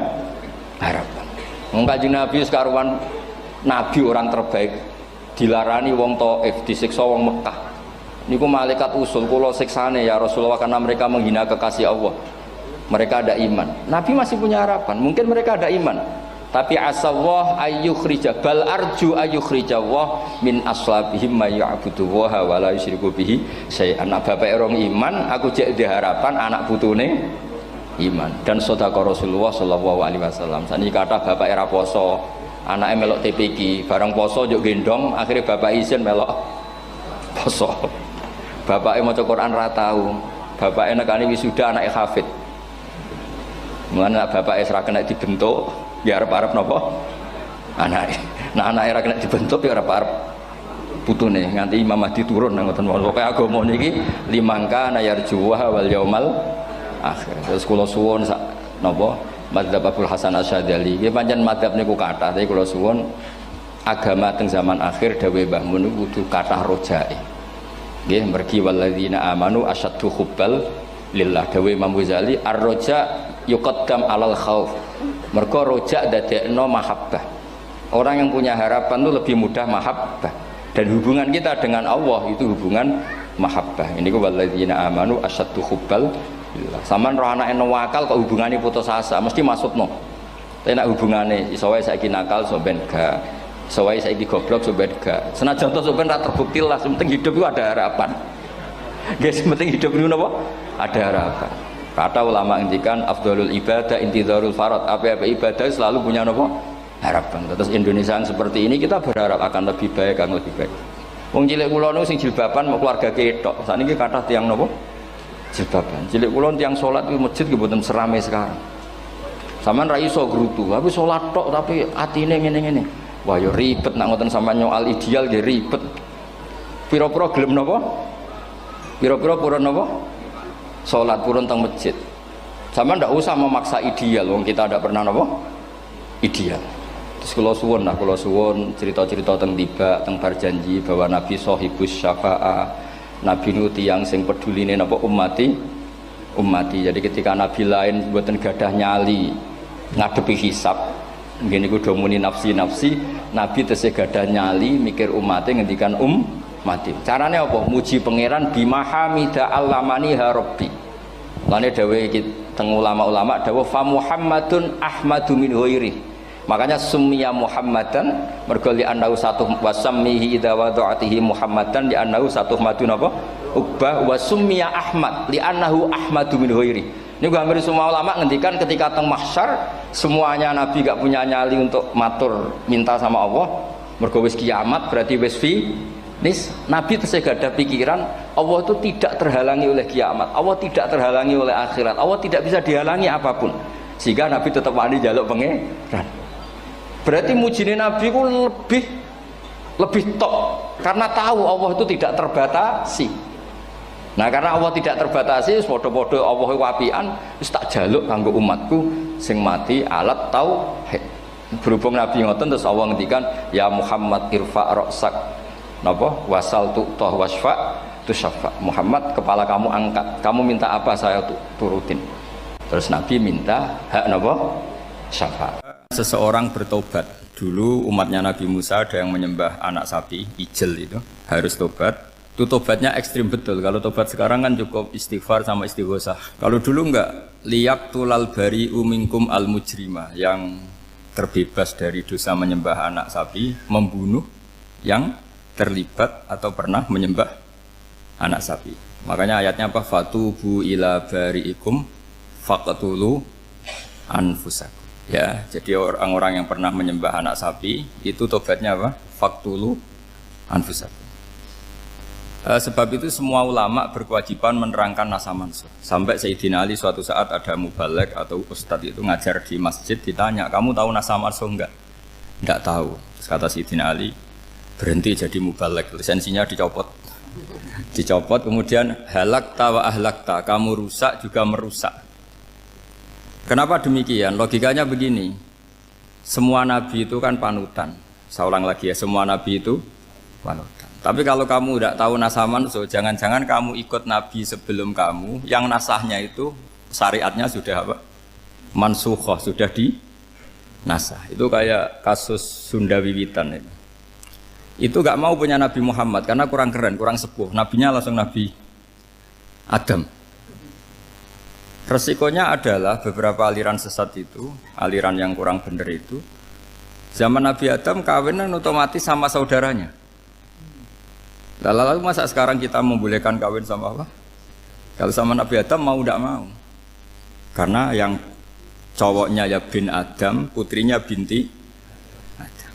harapan. Kanjeng Nabi sekaruan nabi orang terbaik dilarani wong Taif, disiksa wong Mekah. Niku malaikat usul kula siksane ya Rasulullah, karena mereka menghina kekasih Allah. Mereka ada iman. Nabi masih punya harapan. Mungkin mereka ada iman, tapi asallah ayyukhrija bal arju ayyukhrijawah min aslabihim may ya'budu wa la yusyriku bihi syai'an. Bapak orang iman, aku cek di harapan anak putune iman. Dan sedekah Rasulullah sallallahu alaihi wasallam. Saniki kata bapak era poso, anake melok TPQ, bareng poso njuk gendong, akhirnya bapak izin melok poso. Bapaknya maca Quran ra tau, bapaknya nekani wisuda anake hafid. Mulane bapaknya ora kena dibentuk, ya arep-arep napa? Anake. Nah anake ora kena dibentuk ya arep-arep putune nganti Imam Mahdi turun nang ngoten. Pokoke agama niki limangka nayarjuwa wal yaumal akhir. Terus kula suwun sak napa? Madzhab Abdul Hasan Asyadzali. Nggih pancen madzhab niku kathah, tapi kula suwun agama teng zaman akhir dawuh Mbah Mun kudu kathah rojae. Nggih mergi walladzina amanu asyaddu hubbal lillah. Dawuh Imam Ghazali ar-roja yuqaddam alal khauf. Mergo roja dadekno mahabbah. Orang yang punya harapan itu lebih mudah mahabbah. Dan hubungan kita dengan Allah itu hubungan mahabbah. Ini ku walladzina amanu asyaddu hubbal lillah. Saman roh anake wakal kok hubungane putus asa mesti maksudno. Tapi nek hubungane iso wae saiki nakal so ben gak, soalnya saya goblok sobat gak, senajan to sobat tak terbukti lah. Sementing hidup itu ada harapan. Guys, sementing hidup itu apa? Ada harapan. Kata ulama ngendikan afdhalul ibadah intidharul farad. Apa-apa ibadah selalu punya apa? Harapan. Terus Indonesia yang seperti ini kita berharap akan lebih baik, akan lebih baik. Wong cilik kula niku sing jilbaban mau keluarga ketok. Sakniki kathah tiyang napa? Jilbaban. Cilik kula tiyang salat di masjid nggih mboten serame sekarang. Sampeyan ra iso grutu, tapi salat tok tapi atine ngene-ngene. Wah ya ribet nak ngoten sampean nyoal ideal nggih ribet. Pira-pira gelem napa? Pira-pira purun napa? Salat purun teng masjid. Sampean ndak usah memaksa ideal, wong kita ndak pernah napa? Ideal. Terus kula suwun cerita-cerita teng tiba teng berjanji bahwa Nabi sahibus syafa'ah. Nabi nu tiyang sing peduline napa ummati. Jadi ketika Nabi lain mboten gadah nyali ngadepi hisab, ngene iku do muni nafsi, Nabi tesih gadah nyali mikir umate ngendikan mati. Carane apa? Muji pangeran bima hamida allamani ha rabbi. Lane dawuh iki teng ulama-ulama dawuh fa Muhammadun ahmadu min ghairi. Makanya summiya Muhammadan mergo li annahu satu wasammihi idza wada'atihi Muhammadan li annahu satu madun apa? Ubbah wa summiya Ahmad li annahu ahmadu min ghairi. Ini hampir semua ulama ngendikan ketika teng mahsyar semuanya Nabi gak punya nyali untuk matur minta sama Allah. Mergo wis kiamat berarti wis finis. Nabi tesih gak ada pikiran Allah itu tidak terhalangi oleh kiamat, Allah tidak terhalangi oleh akhirat, Allah tidak bisa dihalangi apapun. Sehingga Nabi tetap wani njaluk pangeran. Berarti mujine Nabi ku lebih top karena tahu Allah itu tidak terbatasi. Nah karena Allah tidak terbatasi, podo-podo Allah wapian, wis tak jaluk kanggo umatku sing mati alat tauhid. Berhubung Nabi ngoten terus Allah ngendikan ya Muhammad irfa ra'sak napa wasal tu'tah wasfa tusaffa. Muhammad kepala kamu angkat, kamu minta apa saya turutin. Terus Nabi minta hak napa? syafaat. Seseorang bertobat. Dulu umatnya Nabi Musa ada yang menyembah anak sapi, ijel itu, harus tobat. Itu tobatnya ekstrim betul. Kalau tobat sekarang kan cukup istighfar sama istighosah. Kalau dulu enggak, liyak tulal bari umingkum al mujrima, yang terbebas dari dosa menyembah anak sapi, membunuh yang terlibat atau pernah menyembah anak sapi. Makanya ayatnya apa? Fatubu ila bari'ikum faqtulu anfusakum. Ya, jadi orang-orang yang pernah menyembah anak sapi itu tobatnya apa? Faqtulu anfusakum. Sebab itu semua ulama berkewajiban menerangkan nasa mansuh. Sampai Sayyidina Ali suatu saat ada mubalek atau ustadz itu ngajar di masjid, ditanya, kamu tahu nasa mansuh enggak? Enggak tahu. Terus kata Sayyidina Ali, berhenti jadi mubalek, lisensinya dicopot. Dicopot, kemudian halakta wa ahlakta, kamu rusak juga merusak. Kenapa demikian? Logikanya begini, semua nabi itu kan panutan. Saya ulang lagi ya, semua nabi itu panutan. Tapi kalau kamu tidak tahu nasaman, so jangan-jangan kamu ikut nabi sebelum kamu, yang nasahnya itu syariatnya sudah apa? Mansukhoh, sudah di nasah. Itu kayak kasus Sunda Wiwitan itu. Itu gak mau punya Nabi Muhammad karena kurang keren, kurang sepuh. Nabinya langsung Nabi Adam. Resikonya adalah beberapa aliran sesat itu, aliran yang kurang benar itu, zaman Nabi Adam kawinan otomatis sama saudaranya. Lalu masa sekarang kita membolehkan kawin sama apa? Kalau sama Nabi Adam mau tidak mau. Karena yang cowoknya ya bin Adam, putrinya binti Adam.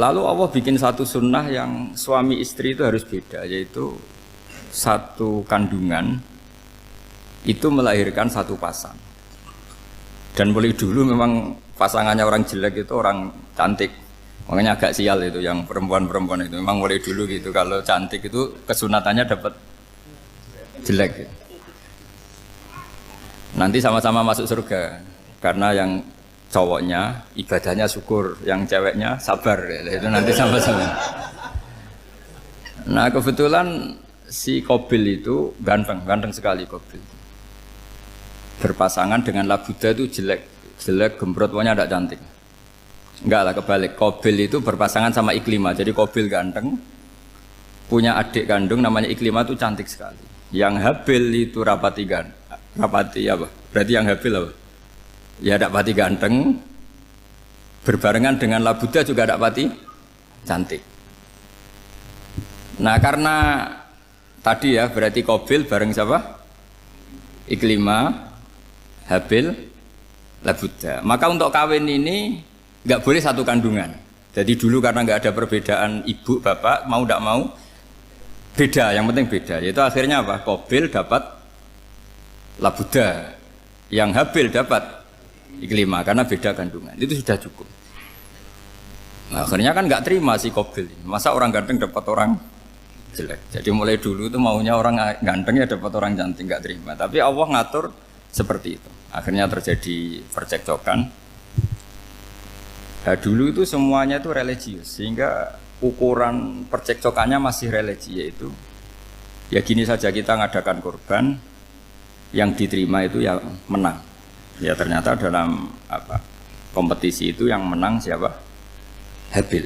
Lalu Allah bikin satu sunnah yang suami istri itu harus beda, yaitu satu kandungan itu melahirkan satu pasang. Dan mulai dulu memang pasangannya orang jelek itu orang cantik. Makanya agak sial itu yang perempuan-perempuan itu. Memang mulai dulu gitu, kalau cantik itu kesunatannya dapat jelek. Nanti sama-sama masuk surga. Karena yang cowoknya ibadahnya syukur, yang ceweknya sabar. Itu nanti sama-sama. Nah kebetulan si Qabil itu ganteng sekali Qabil. Berpasangan dengan Labuda itu jelek gembrot, pokoknya tidak cantik. Enggak lah, kebalik. Qabil itu berpasangan sama Iklimah. Jadi Qabil ganteng, punya adik kandung namanya Iklimah itu cantik sekali. Yang Habil itu rapati apa? Berarti yang Habil apa? Ya rapati ganteng, berbarengan dengan Labuda juga rapati cantik. Nah karena tadi ya berarti Qabil bareng siapa? Iklimah, Habil, Labuda. Maka untuk kawin ini nggak boleh satu kandungan. Jadi dulu karena nggak ada perbedaan ibu bapak, mau tidak mau beda. Yang penting beda. Yaitu akhirnya apa? Qabil dapat Labuda, yang Habil dapat Iklimah karena beda kandungan. Itu sudah cukup. Nah, akhirnya kan nggak terima si Qabil. Masa orang ganteng dapat orang jelek. Jadi mulai dulu itu maunya orang ganteng ya dapat orang cantik, nggak terima. Tapi Allah ngatur seperti itu. Akhirnya terjadi percekcokan. Nah, dulu itu semuanya itu religius, sehingga ukuran percekcokannya masih religi, yaitu ya gini saja, kita ngadakan korban, yang diterima itu ya menang. Ya ternyata dalam kompetisi itu yang menang siapa? Habil.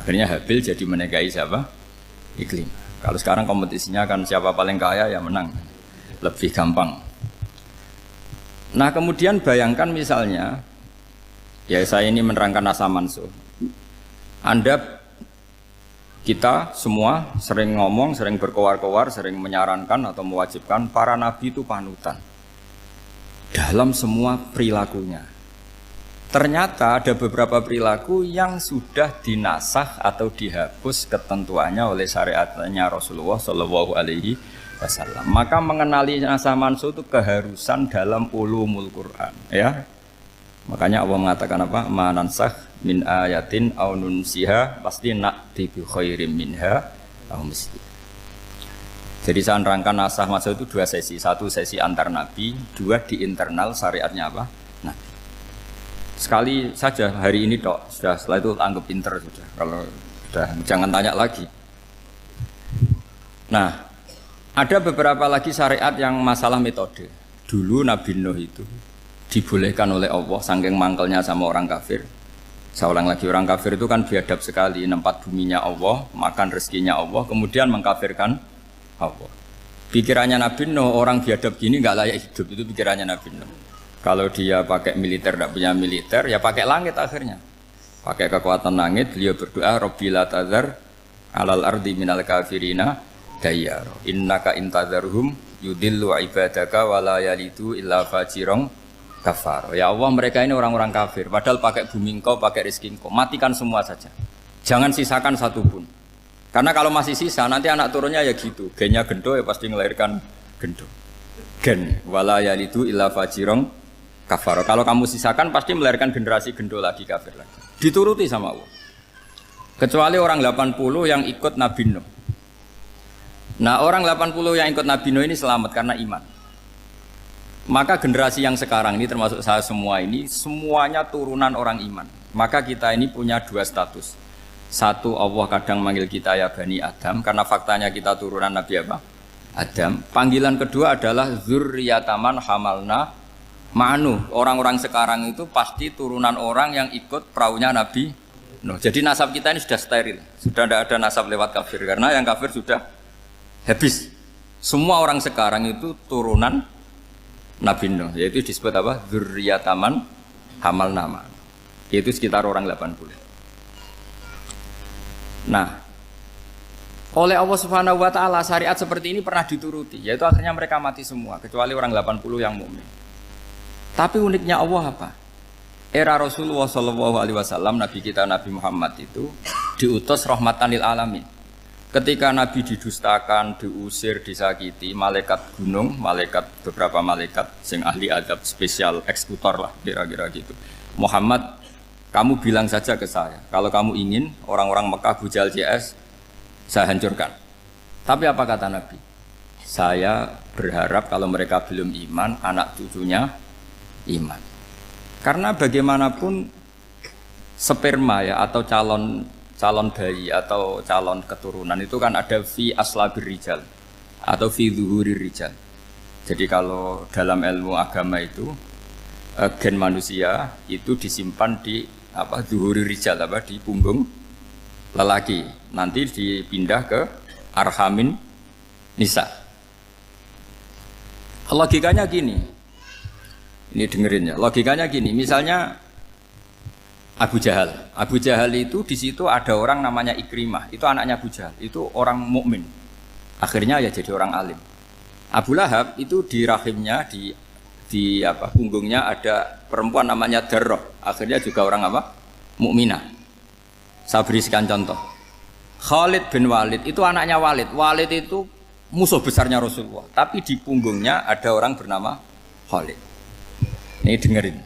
Akhirnya Habil jadi menikahi siapa? Iklimah. Kalau sekarang kompetisinya kan siapa paling kaya ya menang, lebih gampang. Nah kemudian bayangkan misalnya, ya saya ini menerangkan nasa mansuh. Kita semua sering ngomong, sering berkoar-koar, sering menyarankan atau mewajibkan para nabi itu panutan dalam semua perilakunya. Ternyata ada beberapa perilaku yang sudah dinasah atau dihapus ketentuannya oleh syariatnya Rasulullah Shallallahu Alaihi Wasallam. Maka mengenali nasa mansuh itu keharusan dalam ulumul Quran, ya. Makanya Allah mengatakan apa? Manansakh min ayatin aw nunsiha pasti na'ti bi khairim minha aw misli. Jadi saya nerangkan nasah mansuh itu dua sesi. Satu sesi antar nabi, dua di internal syariatnya apa? Nabi. Sekali saja hari ini tok, sudah setelah itu anggap pinter sudah. Kalau sudah jangan tanya lagi. Nah, ada beberapa lagi syariat yang masalah metode. dulu Nabi Nuh itu dibolehkan oleh Allah saking mangkelnya sama orang kafir. Saya ulang lagi, orang kafir itu kan biadab sekali, nempat buminya Allah, makan rezekinya Allah, kemudian mengkafirkan Allah. Pikirannya Nabi Nuh, orang biadab gini nggak layak hidup, itu pikirannya Nabi Nuh. Kalau dia pakai militer, tidak punya militer, ya pakai langit akhirnya. Pakai kekuatan langit, beliau berdoa, Rabbi la tazar alal ardi minal kafirina dayyar. Innaka intazarhum yudillu ibadaka wa la yalidu illa fajirong kafar. Ya Allah, mereka ini orang-orang kafir. Padahal pakai bumi engkau, pakai rezeki engkau. Matikan semua saja. Jangan sisakan satu pun. Karena kalau masih sisa, nanti anak turunnya ya gitu. Gennya gendo ya pasti melahirkan gendo. Gen. Wala yalidu illa fajirong kafar. Kalau kamu sisakan pasti melahirkan generasi gendo lagi, kafir lagi. Dituruti sama Allah. Kecuali orang 80 yang ikut Nabi Nuh. Nah, orang 80 yang ikut Nabi Nuh ini selamat karena iman. Maka generasi yang sekarang ini termasuk saya semua ini semuanya turunan orang iman. Maka kita ini punya dua status. Satu, Allah kadang manggil kita ya Bani Adam karena faktanya kita turunan Nabi apa? Adam. Panggilan kedua adalah zurriyataman hamalna ma'nu. Orang-orang sekarang itu pasti turunan orang yang ikut perahunya Nabi Nuh. Jadi nasab kita ini sudah steril. Sudah tidak ada nasab lewat kafir karena yang kafir sudah habis. Semua orang sekarang itu turunan Nabi Nuh, yaitu disebut apa? Dzurriyyataman hamal nama. Yaitu sekitar orang 80. Nah, oleh Allah Subhanahu wa taala syariat seperti ini pernah dituruti, yaitu akhirnya mereka mati semua kecuali orang 80 yang mukmin. Tapi uniknya Allah apa? Era Rasulullah sallallahu alaihi wasallam, nabi kita Nabi Muhammad itu diutus rahmatan lil alamin. Ketika Nabi didustakan, diusir, disakiti, malaikat gunung, beberapa malaikat yang ahli adab spesial eksekutor lah kira-kira gitu. Muhammad, kamu bilang saja ke saya, kalau kamu ingin orang-orang Mekah bujal CS, saya hancurkan. Tapi apa kata Nabi? Saya berharap kalau mereka belum iman, anak cucunya iman. Karena bagaimanapun sperma ya atau calon bayi atau calon keturunan itu kan ada fi aslabir rijal atau fi zuhurir rijal. Jadi kalau dalam ilmu agama itu gen manusia itu disimpan di zuhurir rijal di punggung lelaki. Nanti dipindah ke arhamin nisa. Logikanya gini. Ini dengerin ya. Logikanya gini, misalnya Abu Jahal itu di situ ada orang namanya Ikrimah, itu anaknya Abu Jahal, itu orang mukmin. Akhirnya ya jadi orang alim. Abu Lahab itu di rahimnya di punggungnya ada perempuan namanya Darrah, akhirnya juga orang mukminah. Saya berikan contoh. Khalid bin Walid itu anaknya Walid. Walid itu musuh besarnya Rasulullah, tapi di punggungnya ada orang bernama Khalid. Ini dengerin.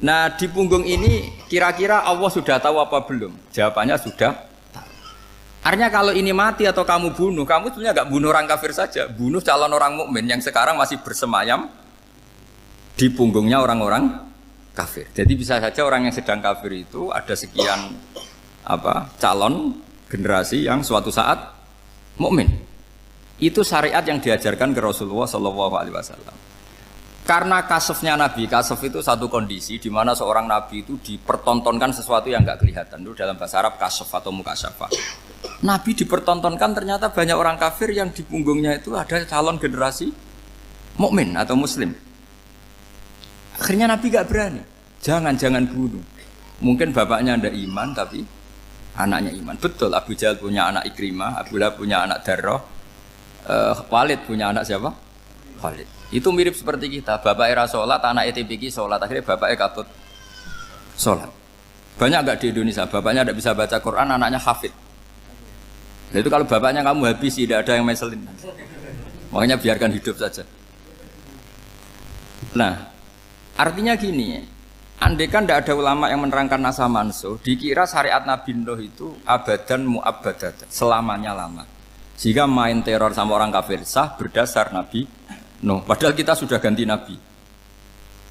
Nah di punggung ini kira-kira Allah sudah tahu apa belum? Jawabannya sudah tahu. Artinya kalau ini mati atau kamu bunuh, kamu sebenarnya nggak bunuh orang kafir saja, bunuh calon orang mukmin yang sekarang masih bersemayam di punggungnya orang-orang kafir. Jadi bisa saja orang yang sedang kafir itu ada sekian calon generasi yang suatu saat mukmin. Itu syariat yang diajarkan ke Rasulullah SAW. Karena kasofnya Nabi, kasof itu satu kondisi di mana seorang Nabi itu dipertontonkan sesuatu yang nggak kelihatan. Itu dalam bahasa Arab kasof atau mukasyafah. Nabi dipertontonkan ternyata banyak orang kafir yang di punggungnya itu ada calon generasi mukmin atau muslim. Akhirnya Nabi nggak berani. Jangan bunuh. Mungkin bapaknya ada iman tapi anaknya iman. Betul, Abu Jahal punya anak Ikrimah, Abu Lahab punya anak Darrah, Walid punya anak siapa? Khalid. Itu mirip seperti kita, bapak era sholat, anak ETPK sholat, akhirnya bapak katut sholat. Banyak enggak di Indonesia, bapaknya tidak bisa baca Quran, anaknya hafid. Nah, itu kalau bapaknya kamu habis, tidak ada yang meselin. Makanya biarkan hidup saja. Nah, artinya gini, andai kan tidak ada ulama yang menerangkan nasa mansuh, dikira syariat Nabi Nuh itu abadan mu'abbadat, selamanya lama. Sehingga main teror sama orang kafir sah berdasar Nabi Nuh. Padahal kita sudah ganti Nabi.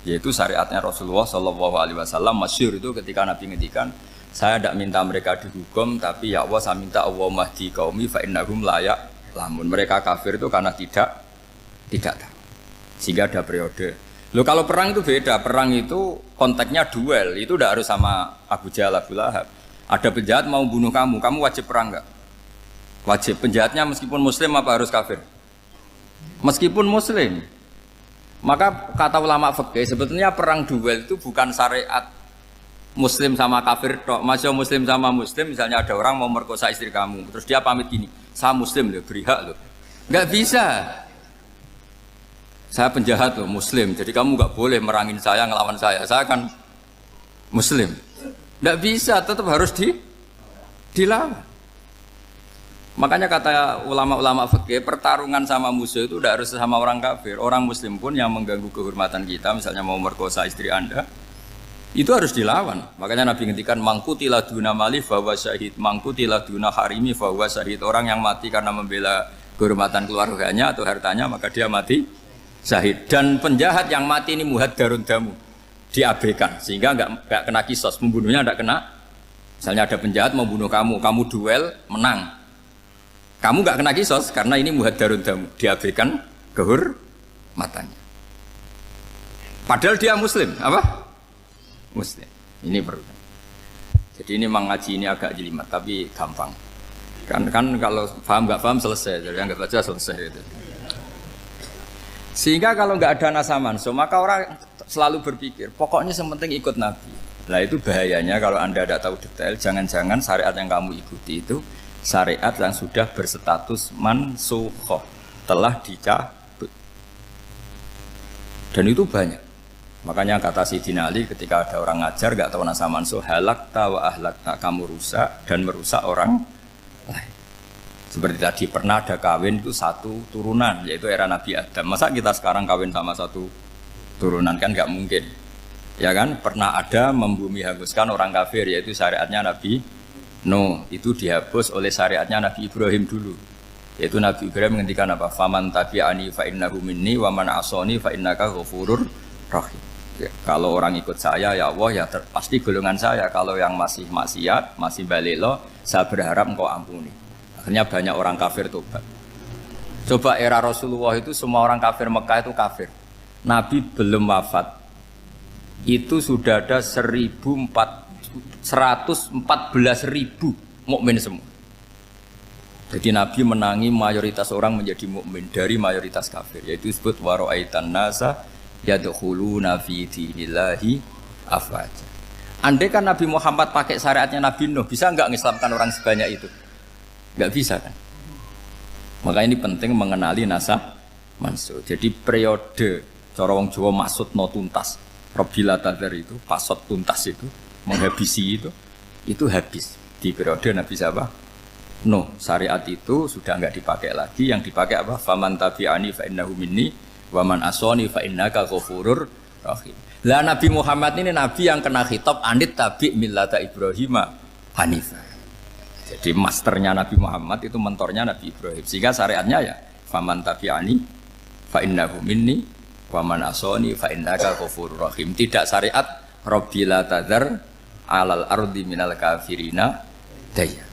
Yaitu syariatnya Rasulullah SAW masyhur itu ketika Nabi ngendikan, saya tidak minta mereka dihukum, tapi ya Allah saya minta Allah mahdi qaumi fa innahum la ya'lamun. Mereka kafir itu karena tidak tahu. Sehingga ada periode. Loh kalau perang itu beda, perang itu konteksnya duel, itu udah harus sama Abu Jahal, Abu Lahab. Ada penjahat mau bunuh kamu wajib perang enggak? Wajib. Penjahatnya meskipun muslim apa harus kafir? Meskipun muslim. Maka kata ulama fikih sebetulnya perang duel itu bukan syariat muslim sama kafir tok. Masya muslim sama muslim, misalnya ada orang mau merkosa istri kamu, terus dia pamit gini, saya muslim loh, beri hak loh. Enggak bisa. Saya penjahat loh, muslim, jadi kamu nggak boleh merangin saya, ngelawan saya kan muslim. Nggak bisa, tetap harus dilawan. Makanya kata ulama-ulama fikih, pertarungan sama musuh itu udah harus sama orang kafir. Orang muslim pun yang mengganggu kehormatan kita, misalnya mau merkosa istri Anda, itu harus dilawan. Makanya Nabi ngendikan mangkutila duna mali fahuwa syahid, mangkutila duna harimi fahuwa syahid. Orang yang mati karena membela kehormatan keluarganya atau hartanya, maka dia mati syahid. Dan penjahat yang mati ini muhaddarun damu, diabaikan sehingga enggak kena kisos, membunuhnya enggak kena. Misalnya ada penjahat mau bunuh kamu duel menang, kamu enggak kena kisos karena ini muhaddarun damu, diabaikan kehormatannya. Padahal dia muslim, apa? Muslim. Ini perlu. Jadi ini mengaji ini agak jelimet tapi gampang. Kan kalau paham enggak paham selesai, jadi enggak baca selesai itu. Sehingga kalau nggak ada nasa mansuh, maka orang selalu berpikir, pokoknya yang penting ikut Nabi. Nah itu bahayanya kalau Anda tidak tahu detail, jangan-jangan syariat yang kamu ikuti itu syariat yang sudah berstatus mansukhoh, telah dicabut. Dan itu banyak. Makanya kata Sayyidina Ali ketika ada orang ngajar nggak tahu nasa mansuh, halakta wa ahlakta, kamu rusak dan merusak orang lain. Seperti tadi pernah ada kawin itu satu turunan, yaitu era Nabi Adam. Masa kita sekarang kawin sama satu turunan, kan nggak mungkin. Ya kan, pernah ada membumi hanguskan orang kafir, yaitu syariatnya Nabi Nuh. Itu dihapus oleh syariatnya Nabi Ibrahim dulu. Yaitu Nabi Ibrahim menghentikan apa? Faman tabi'ani fa innahu minni wa man asoni fa innaka ghafurur rahim. Ya, kalau orang ikut saya ya Allah ya pasti golongan saya. Kalau yang masih maksiat, masih balelo, saya berharap engkau ampuni. Akhirnya banyak orang kafir tobat. Coba era Rasulullah itu semua orang kafir Mekah itu kafir. Nabi belum wafat. Itu sudah ada 114.000 mukmin semua. Jadi Nabi menangi mayoritas orang menjadi mukmin dari mayoritas kafir. Yaitu disebut wara'aitan nasa yadkhuluna fi dinillahi afwaja. Andai kan Nabi Muhammad pakai syariatnya Nabi Nuh, bisa enggak mengislamkan orang sebanyak itu? Nggak bisa kan? Maka ini penting mengenali nasa mansuh. Jadi periode cara wong Jawa maksud no tuntas, Robila Tadar itu pasot tuntas itu menghabisi itu habis di periode Nabi siapa? No, syariat itu sudah nggak dipakai lagi. Yang dipakai apa? Faman tabi'ani fa innahu minni wa man asoni fa innaka ghafurur rahim. Lah Nabi Muhammad ini nabi yang kena khitab anit tabi' millata Ibrahim hanifah. Jadi masternya Nabi Muhammad itu mentornya Nabi Ibrahim. Sehingga syariatnya ya faman tabi'ani fa innahu minni wa man asoni fa innaka ghafurur rahim. Tidak syariat Rabbila tadzar alal ardi minal kafirina daya.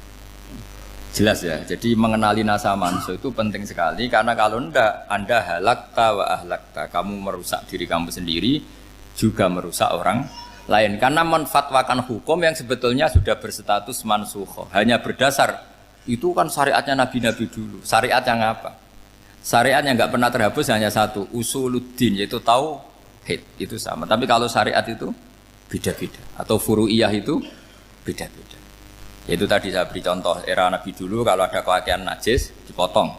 Jelas ya. Jadi mengenali nasa mansuh itu penting sekali karena kalau enggak Anda halakta wa ahlakta, kamu merusak diri kamu sendiri juga merusak orang lain, karena menfatwakan hukum yang sebetulnya sudah berstatus mansukhoh hanya berdasar itu kan syariatnya nabi-nabi dulu. Syariat yang apa? Syariat yang nggak pernah terhapus hanya satu, usuluddin, yaitu tauhid, itu sama. Tapi kalau syariat itu beda-beda, atau furu'iyah itu beda-beda. Yaitu tadi saya beri contoh era Nabi dulu kalau ada pakaian najis dipotong,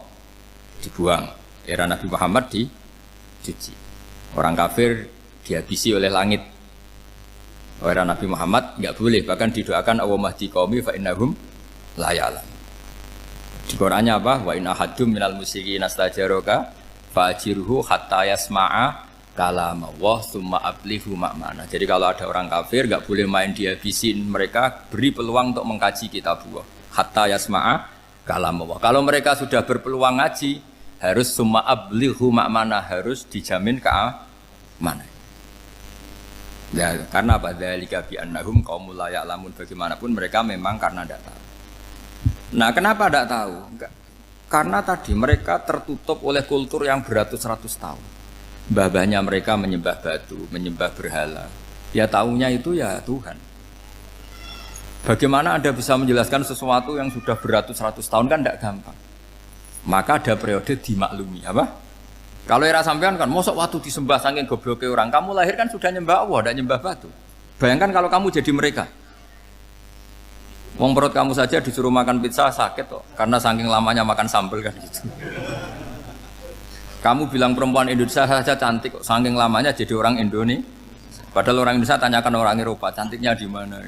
dibuang. Era Nabi Muhammad dicuci. Orang kafir dihabisi oleh langit. Era Nabi Muhammad enggak boleh, bahkan didoakan Allahumma hdi qaumi fa innahum la ya'lam. Di Qur'annya apa? Wa in ahadum minal musyrikin astajaraka fa'jirhu hatta yasma'a kalam Allah tsumma ablighu ma'mana. Jadi kalau ada orang kafir enggak boleh main dihabisin mereka, beri peluang untuk mengkaji kitabullah hatta yasma'a kalam Allah. Kalau mereka sudah berpeluang ngaji, harus tsumma ablighu ma'mana, harus dijamin keamanan. Ya, karena apa? Dzalika bi annahum qaumul la ya'lamun. Bagaimanapun mereka memang karena tidak tahu. Nah, kenapa tidak tahu? Enggak. Karena tadi mereka tertutup oleh kultur yang beratus-ratus tahun. Mbah-mbahnya mereka menyembah batu, menyembah berhala. Ya taunya itu ya Tuhan. Bagaimana Anda bisa menjelaskan sesuatu yang sudah beratus-ratus tahun kan tidak gampang. Maka ada periode dimaklumi, apa? Kalau era sampean kan, mosok waktu disembah saking gobloknya orang, kamu lahir kan sudah nyembah Allah, tidak nyembah batu. Bayangkan kalau kamu jadi mereka. Wong perut kamu saja disuruh makan pizza sakit kok, karena saking lamanya makan sambal kan gitu. Kamu bilang perempuan Indonesia saja cantik kok, saking lamanya jadi orang Indonesia. Padahal orang Indonesia tanyakan orang Eropa, cantiknya di mana?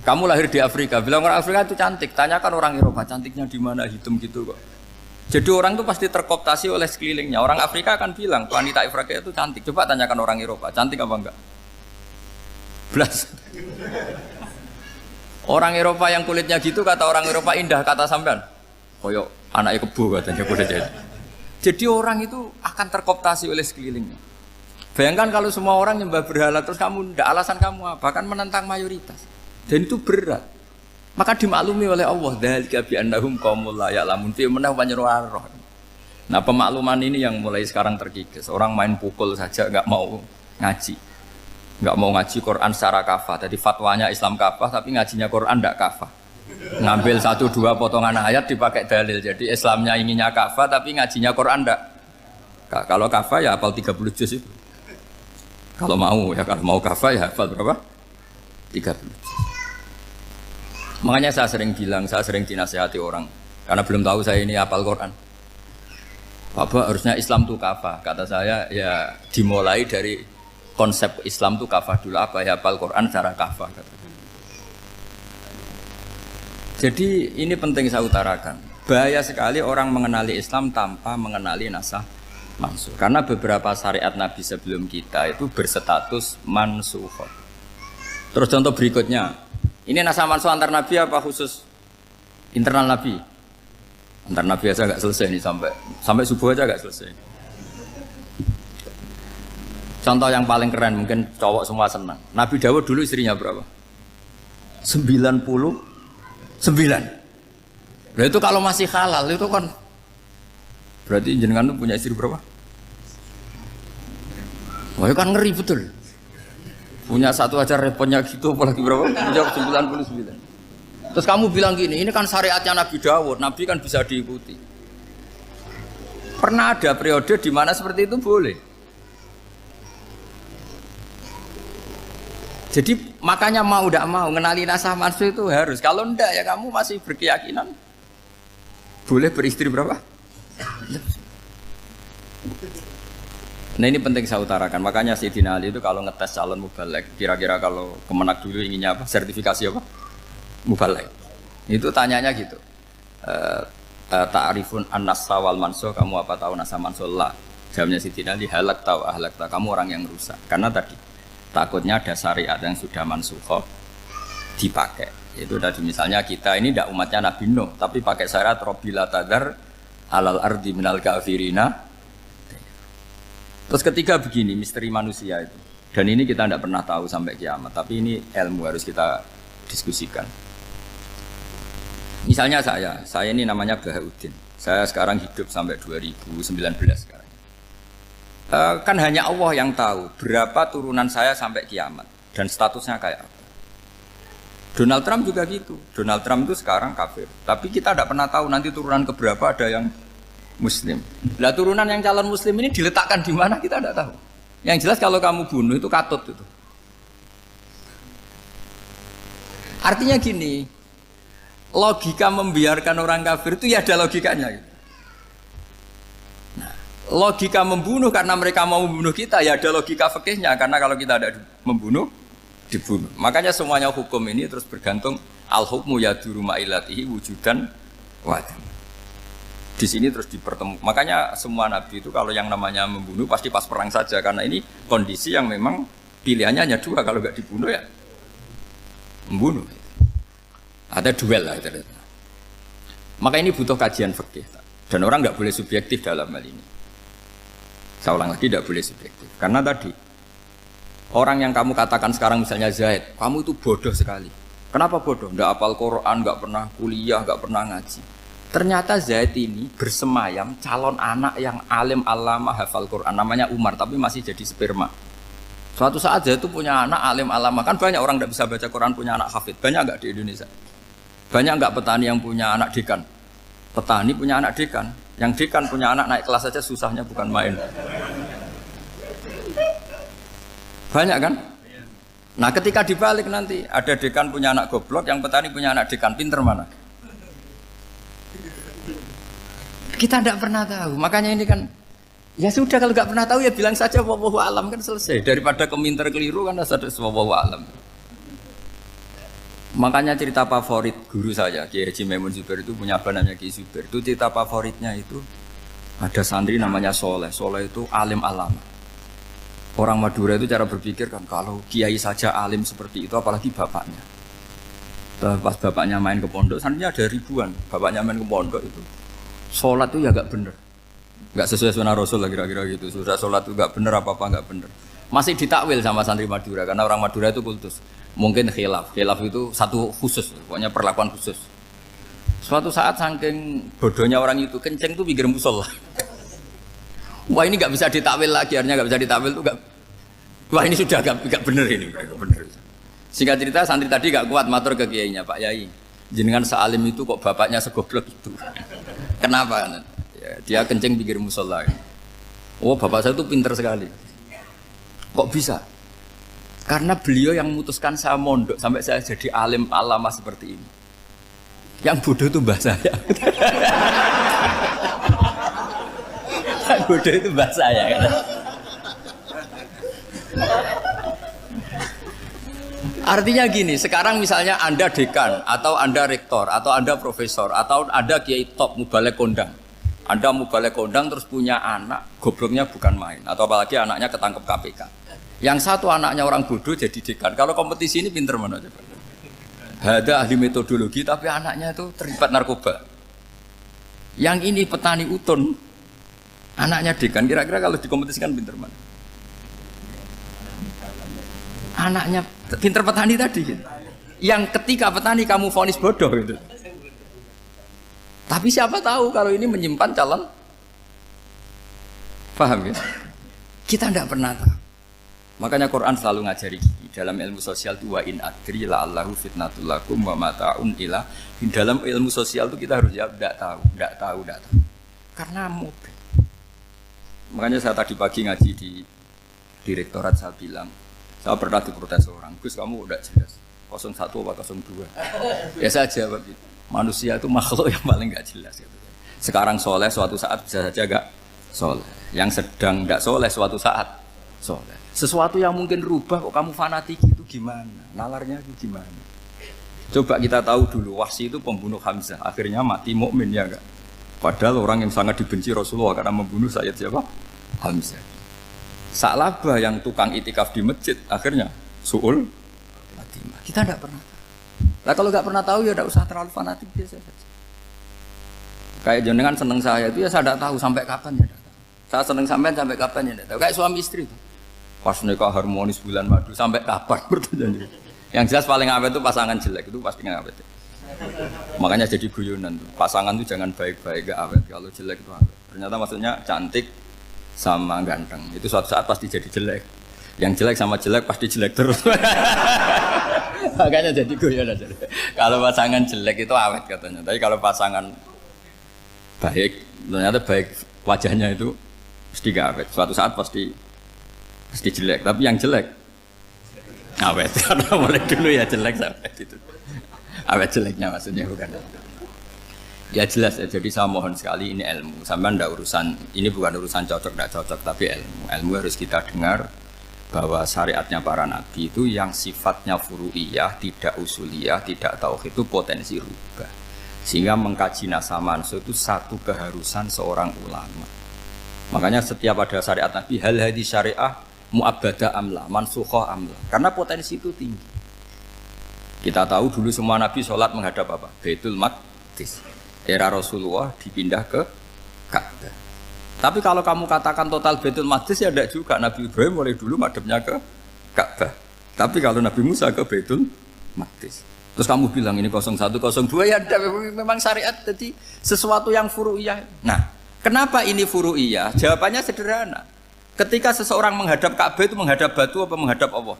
Kamu lahir di Afrika, bilang orang Afrika itu cantik, tanyakan orang Eropa, cantiknya di mana? Hitam gitu kok. Jadi orang itu pasti terkooptasi oleh sekelilingnya. Orang Afrika akan bilang wanita Afrika itu cantik. Coba tanyakan orang Eropa, cantik apa enggak? Belas. Orang Eropa yang kulitnya gitu kata orang Eropa indah, kata sampean. Koyok anaknya kebo katanya boleh jadi. Jadi orang itu akan terkooptasi oleh sekelilingnya. Bayangkan kalau semua orang nyembah berhala terus kamu ndak, alasan kamu apa? Kan menentang mayoritas. Dan itu berat. Maka dimaklumi oleh Allah, dzalika bi annahum qaumul la ya'lamun fi manah roh. Nah, pemakluman ini yang mulai sekarang terkikis. Orang main pukul saja enggak mau ngaji. Enggak mau ngaji Quran secara kafah. Jadi fatwanya Islam kafah tapi ngajinya Quran enggak kafah. Ngambil 1-2 potongan ayat dipakai dalil. Jadi Islamnya inginnya kafah tapi ngajinya Quran enggak. Kalau kafah ya hafal 30 juz itu. Kalau mau kafah ya hafal berapa? 30 juz. Makanya saya sering dinasihati orang karena belum tahu saya ini hafal Quran. Bapak harusnya Islam itu kafah. Kata saya ya dimulai dari konsep Islam itu kafah dulu, apa ya hafal Quran secara kafah. Jadi ini penting saya utarakan. Bahaya sekali orang mengenali Islam tanpa mengenali nasah mansukh. Karena beberapa syariat Nabi sebelum kita itu berstatus mansukh. Terus contoh berikutnya. Ini nasah mansukh antar Nabi apa khusus internal Nabi? Antar Nabi aja agak selesai nih sampai subuh aja agak selesai. Contoh yang paling keren mungkin cowok semua senang. Nabi Dawud dulu istrinya berapa? 99. Nah itu kalau masih halal itu kan berarti jenengan tuh punya istri berapa? Wah kan ngeri betul. Punya satu aja repotnya gitu, apalagi berapa? Punya 99. Terus kamu bilang gini, ini kan syariatnya Nabi Dawud, Nabi kan bisa diikuti. Pernah ada periode di mana seperti itu boleh. Jadi makanya mau tidak mau mengenali nasah mansukh itu harus. Kalau enggak ya kamu masih berkeyakinan boleh beristri berapa? Nah ini penting saya utarakan. Makanya Sayyidina Ali itu kalau ngetes calon mubaligh, kira-kira kalau Kemenak dulu inginnya apa? Sertifikasi apa? Mubaligh. Itu tanyanya gitu. Ta'rifun an-nassa wal mansukh, kamu apa tahu nasah mansukh? La. Jawabnya Sayyidina Ali, halak tahu ahlak tahu. Kamu orang yang rusak. Karena tadi takutnya ada syariat yang sudah mansukh dipakai. Itu tadi misalnya kita ini tidak umatnya Nabi Nuh, tapi pakai syariat Robbila tadar alal ardi minal kafirina. Terus ketiga begini, misteri manusia itu. Dan ini kita tidak pernah tahu sampai kiamat, tapi ini ilmu harus kita diskusikan. Misalnya saya ini namanya Bahaudin. Saya sekarang hidup sampai 2019 sekarang. Kan hanya Allah yang tahu berapa turunan saya sampai kiamat dan statusnya kayak apa. Donald Trump juga gitu. Donald Trump itu sekarang kafir, tapi kita tidak pernah tahu nanti turunan keberapa ada yang Muslim. Lah turunan yang calon Muslim ini diletakkan di mana kita tidak tahu. Yang jelas kalau kamu bunuh itu katut itu. Artinya gini, logika membiarkan orang kafir itu ya ada logikanya. Nah, logika membunuh karena mereka mau membunuh kita ya ada logika fikihnya, karena kalau kita ada membunuh dibunuh. Makanya semuanya hukum ini terus bergantung al-hukmu yaduru ma'ilatihi wujudan wajib. Di sini terus dipertemukan. Makanya semua nabi itu kalau yang namanya membunuh pasti pas perang saja, karena ini kondisi yang memang pilihannya hanya dua, kalau nggak dibunuh ya membunuh. Ada duel lah itu. Maka ini butuh kajian fikih dan orang nggak boleh subjektif dalam hal ini. Saya ulang lagi, tidak boleh subjektif karena tadi orang yang kamu katakan sekarang misalnya Zaid, kamu itu bodoh sekali. Kenapa bodoh? Nggak hafal Quran, nggak pernah kuliah, nggak pernah ngaji. Ternyata Zaid ini bersemayam calon anak yang alim alama hafal Quran, namanya Umar, tapi masih jadi sperma. Suatu saat Zaid itu punya anak alim alama, kan banyak orang tidak bisa baca Quran punya anak hafid, banyak nggak di Indonesia? Banyak nggak petani yang punya anak dekan? Petani punya anak dekan, yang dekan punya anak naik kelas saja susahnya bukan main. Banyak kan? Nah ketika dibalik nanti ada dekan punya anak goblok, yang petani punya anak dekan, pinter mana? Kita tidak pernah tahu, makanya ini kan ya sudah kalau nggak pernah tahu ya bilang saja wallahu alam kan selesai, daripada keminter keliru kan ada wallahu alam. Makanya cerita favorit guru saya Kiai Haji Maimun Zubair itu punya apa namanya Kiai Zubair, itu cerita favoritnya itu ada santri namanya Soleh. Soleh itu alim alama. Orang Madura itu cara berpikir kan kalau kiai saja alim seperti itu apalagi bapaknya. Pas bapaknya main ke pondok, santrinya ada ribuan, bapaknya main ke pondok itu sholat itu ya gak bener, gak sesuai sunnah Rasul lah kira-kira gitu. Sudah sholat itu gak bener apa-apa gak bener. Masih ditakwil sama santri Madura karena orang Madura itu kultus. Mungkin khilaf itu satu khusus, pokoknya perlakuan khusus. Suatu saat saking bodohnya orang itu kenceng tuh pikir musola. Wah ini gak bisa ditakwil lagi, akhirnya gak bisa ditakwil tuh gak. Wah ini sudah gak bener ini, gak bener. Singkat cerita santri tadi gak kuat matur ke kiainya, Pak Yai, jenengan sealim itu kok bapaknya segoblok itu. Kenapa? Ya, dia kencing pikir musola. Oh bapak saya itu pinter sekali. Kok bisa? Karena beliau yang memutuskan saya mondok sampai saya jadi alim alama seperti ini. Yang bodoh itu mbah saya. Yang bodoh itu mbah saya. Artinya gini, sekarang misalnya Anda dekan, atau Anda rektor, atau Anda profesor, atau Anda kiai top mubalek kondang. Anda mubalek kondang terus punya anak, gobloknya bukan main, atau apalagi anaknya ketangkep KPK. Yang satu anaknya orang bodoh jadi dekan. Kalau kompetisi ini pinter mana coba? Ada ahli metodologi tapi anaknya itu terlibat narkoba. Yang ini petani utun, anaknya dekan. Kira-kira kalau dikompetisikan pinter mana? Anaknya pinter petani tadi gitu. Yang ketika petani kamu vonis bodoh gitu. Tapi siapa tahu kalau ini menyimpan calon. Paham ya? Kita tidak pernah tahu. Makanya Quran selalu ngajari dalam ilmu sosial itu wa in adri la'allahu fitnatul lakum wa mata'un ila. Di dalam ilmu sosial itu kita harus jawab tidak tahu. Karena mobil. Makanya saya tadi pagi ngaji di direktorat saya bilang, saya pernah diprotes orang, Gus kamu udah jelas 01 apa 02. Ya saya jawab gitu. Manusia itu makhluk yang paling gak jelas gitu. Sekarang soleh suatu saat bisa saja gak soleh. Yang sedang gak soleh suatu saat soleh. Sesuatu yang mungkin rubah kok kamu fanatik itu gimana? Nalarnya itu gimana? Coba kita tahu dulu Wahsy itu pembunuh Hamzah, akhirnya mati mukmin ya enggak? Padahal orang yang sangat dibenci Rasulullah karena membunuh Sayyid siapa? Hamzah. Sa'labah yang tukang itikaf di masjid akhirnya su'ul Fatimah. Kita tidak pernah. Nah kalau nggak pernah tahu ya tidak usah terlalu fanatik biasa saja. Kayak jenengan seneng saya itu ya saya tidak tahu sampai kapan ya. Saya seneng sampai kapan ya tidak tahu. Kayak suami istri itu. Pas nikah harmonis bulan madu sampai kapan bertanya. Yang jelas paling awet itu pasangan jelek itu pasti nggak awet. Makanya jadi guyonan tuh. Pasangan itu jangan baik-baik gak awet. Kalau jelek itu awet. Ternyata maksudnya cantik sama ganteng. Itu suatu saat pasti jadi jelek. Yang jelek sama jelek pasti jelek terus. Makanya jadi guyonan. Kalau pasangan jelek itu awet katanya. Tapi kalau pasangan baik, ternyata baik wajahnya itu pasti gak awet. Suatu saat pasti jelek, tapi yang jelek awet. Karena mulai dulu ya jelek sampai itu. Awet jeleknya maksudnya bukan. Ya jelas ya, jadi saya mohon sekali ini ilmu. Sampai ndak urusan, ini bukan urusan cocok ndak cocok, tapi ilmu. Ilmu harus kita dengar bahwa syariatnya para nabi itu yang sifatnya furu'iyah, tidak usuliyah, tidak tauhid itu potensi rubah. Sehingga mengkaji nasab mansukh itu satu keharusan seorang ulama. Makanya setiap ada syariat nabi hal hadis syariah mu'abbadah amla, mansukhah amla. Karena potensi itu tinggi. Kita tahu dulu semua nabi sholat menghadap apa? Baitul Maqdis. Era Rasulullah dipindah ke Ka'bah. Tapi kalau kamu katakan total Baitul Maqdis ya tidak juga. Nabi Ibrahim mulai dulu madhabnya ke Ka'bah. Tapi kalau Nabi Musa ke Baitul Maqdis. Terus kamu bilang ini 0102 ya ada, memang syariat jadi sesuatu yang furu'iyah. Nah, kenapa ini furu'iyah? Jawabannya sederhana. Ketika seseorang menghadap Ka'bah itu menghadap batu apa menghadap Allah?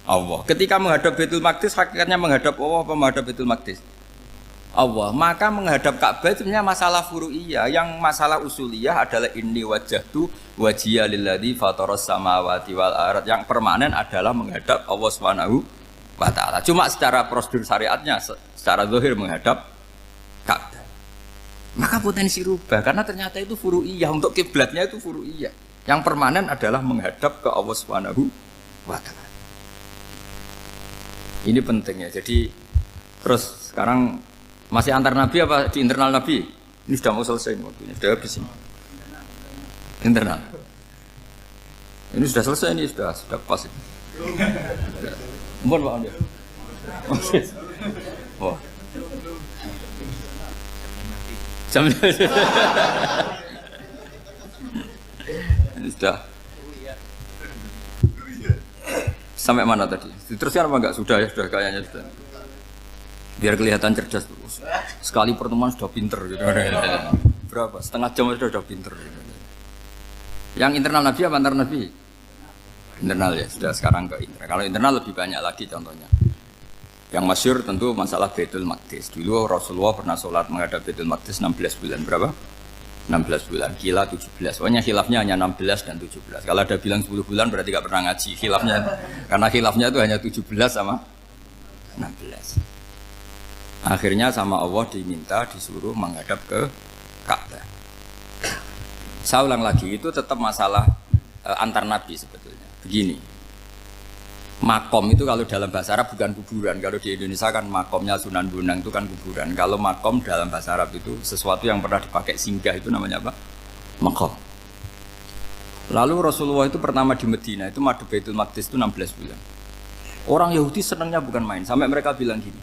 Allah. Ketika menghadap Baitul Maqdis hakikatnya menghadap Allah apa menghadap Baitul Maqdis? Allah. Maka menghadap Ka'bah itu sebenarnya masalah furu'iyah. Yang masalah usuliyah adalah inni wajjahtu wajhiya lilladzi fataras samawati wal ardh. Yang permanen adalah menghadap Allah Subhanahu wa ta'ala. Cuma secara prosedur syariatnya secara zahir menghadap Ka'bah. Maka potensi rubah karena ternyata itu furu'iyah, untuk kiblatnya itu furu'iyah. Yang permanen adalah menghadap ke Allah Subhanahu wa ta'ala. Ini pentingnya. Jadi terus sekarang masih antar nabi apa di internal nabi? Ini sudah mau selesai waktunya, sudah habis ini. Internal. Ini sudah selesai, ini sudah pas ini. Mohon Pak Andi. Oh. Ini sudah. Sampai mana tadi? Diteruskan apa enggak? Sudah ya, sudah kayaknya sudah. Biar kelihatan cerdas terus. Sekali pertemuan sudah pinter gitu. Berapa? Setengah jam sudah pinter gitu. Yang internal nabi apa antar nabi? Internal ya, sudah sekarang ke internal. Kalau internal lebih banyak lagi contohnya. Yang masyhur tentu masalah Baitul Maqdis. Dulu Rasulullah pernah sholat menghadap Baitul Maqdis 16 bulan. Berapa? 16 bulan. Kila 17. Pokoknya khilafnya hanya 16 dan 17. Kalau ada bilang 10 bulan berarti gak pernah ngaji. Khilafnya, karena khilafnya itu hanya 17 sama 16. Akhirnya sama Allah diminta, disuruh menghadap ke Ka'bah. Saya ulang lagi, itu tetap masalah antar nabi sebetulnya. Begini, makom itu kalau dalam bahasa Arab bukan kuburan. Kalau di Indonesia kan makomnya Sunan Bonang itu kan kuburan. Kalau makom dalam bahasa Arab itu sesuatu yang pernah dipakai singgah, itu namanya apa? Makom. Lalu Rasulullah itu pertama di Medina itu madhab Baitul Maqdis itu 16 bulan. Orang Yahudi senangnya bukan main. Sampai mereka bilang gini,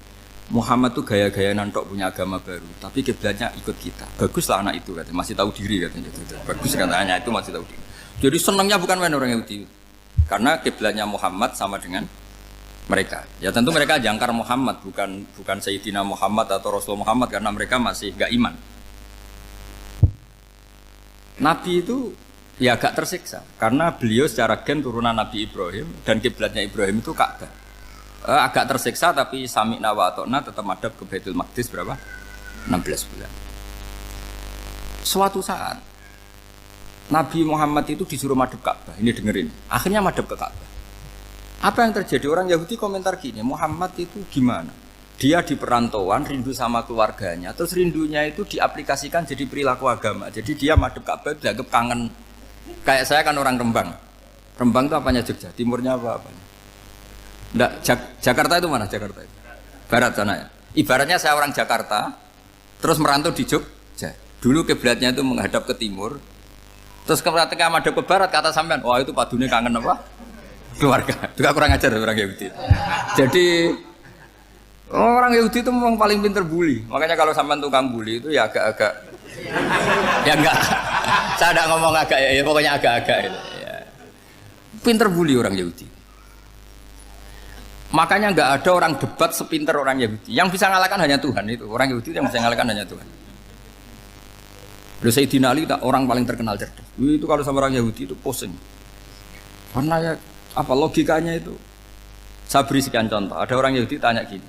Muhammad tuh gaya-gaya nantok punya agama baru, tapi kiblatnya ikut kita. Baguslah anak itu katanya, masih tahu diri katanya. Bagus katanya itu masih tahu diri. Jadi senangnya bukan main orang Yahudi. Karena kiblatnya Muhammad sama dengan mereka. Ya tentu mereka jangkar Muhammad, bukan Sayyidina Muhammad atau Rasul Muhammad, karena mereka masih gak iman. Nabi itu ya agak tersiksa karena beliau secara gen turunan Nabi Ibrahim dan kiblatnya Ibrahim itu Ka'bah. Agak tersiksa tapi sami'na wa ata'na tetap madhab ke Baitul Maqdis berapa? 16 bulan. Suatu saat Nabi Muhammad itu disuruh madhab Ka'bah. Ini dengerin. Akhirnya madhab ke Ka'bah. Apa yang terjadi? Orang Yahudi komentar gini, Muhammad itu gimana? Dia di perantauan, rindu sama keluarganya. Terus rindunya itu diaplikasikan jadi perilaku agama. Jadi dia madhab Ka'bah dianggap kangen. Kayak saya kan orang Rembang. Rembang itu apanya Jogja? Timurnya apa-apanya? Enggak, Jakarta itu mana Jakarta itu? Barat sana ya. Ibaratnya saya orang Jakarta, terus merantau di Jogja. Dulu kiblatnya itu menghadap ke timur. Terus ketika madhab ke barat kata sampean, wah itu padune kangen apa? Keluarga. Juga kurang ajar orang Yahudi. Jadi orang Yahudi itu memang paling pinter bully. Makanya kalau sampean tukang bully itu ya agak-agak ya enggak. Saya enggak ngomong agak ya, pokoknya agak-agak itu. Ya. Pinter bully orang Yahudi. Makanya enggak ada orang debat sepinter orang Yahudi. Yang bisa ngalahkan hanya Tuhan itu. Orang Yahudi yang bisa ngalahkan hanya Tuhan. Sayyidina Ali orang paling terkenal cerdas. Itu kalau sama orang Yahudi itu pusing. Karena ya apa logikanya itu? Saya beri sekian contoh. Ada orang Yahudi tanya gini,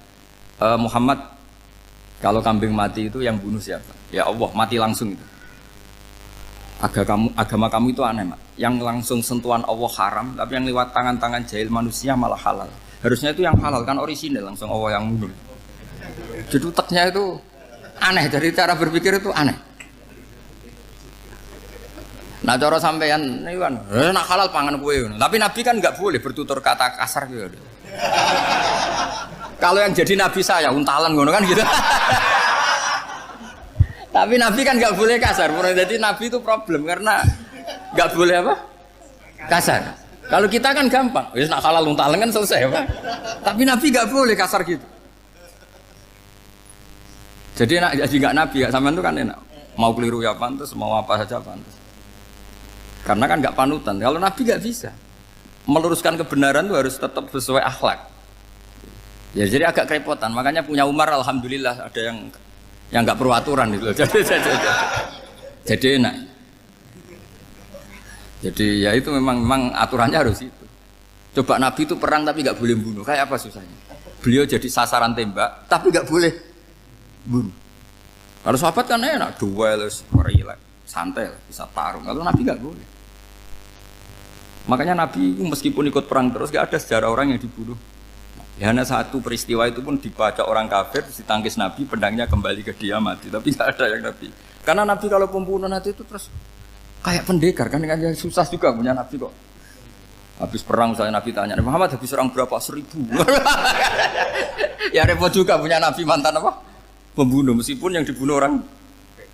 Muhammad, kalau kambing mati itu yang bunuh siapa? Ya Allah, mati langsung itu. Agama kamu itu aneh, Mak. Yang langsung sentuhan Allah haram, tapi yang lewat tangan-tangan jahil manusia malah halal. Harusnya itu yang halal kan orisinil, langsung Allah yang bunuh. Jadi utaknya itu aneh, dari cara berpikir itu aneh. Nah cara sampean ini kan, nak halal pangan kue. Tapi Nabi kan nggak boleh bertutur kata kasar gitu. Kalau yang jadi Nabi saya untalan ngono kan gitu. Tapi Nabi kan nggak boleh kasar. Jadi Nabi itu problem karena nggak boleh apa? Kasar. Kalau kita kan gampang, wis nak halal untalan kan selesai, Pak. Tapi Nabi nggak boleh kasar gitu. Jadi nggak Nabi, nggak sampean itu kan enak. Mau keliru ya pantas, mau apa saja pantas. Karena kan nggak panutan. Kalau Nabi nggak bisa meluruskan kebenaran itu harus tetap sesuai akhlak. Ya jadi agak kerepotan. Makanya punya Umar alhamdulillah ada yang nggak perlu aturan gitu. Jadi enak. Jadi ya itu memang aturannya harus itu. Coba Nabi itu perang tapi nggak boleh bunuh. Kayak apa susahnya? Beliau jadi sasaran tembak tapi nggak boleh bunuh. Kalau sahabat kan enak, duel, relax, santai, bisa tarung. Kalau Nabi nggak boleh. Makanya Nabi meskipun ikut perang terus nggak ada sejarah orang yang dibunuh. Ya, hanya satu peristiwa itu pun dibaca orang kafir, ditangkis Nabi, pedangnya kembali ke dia mati. Tapi nggak ada yang Nabi. Karena Nabi kalau pembunuh nanti itu terus kayak pendekar kan susah juga punya Nabi kok. Habis perang saya Nabi tanya, Muhammad habis serang berapa? 1000. Ya repot juga punya Nabi mantan apa? Pembunuh, meskipun yang dibunuh orang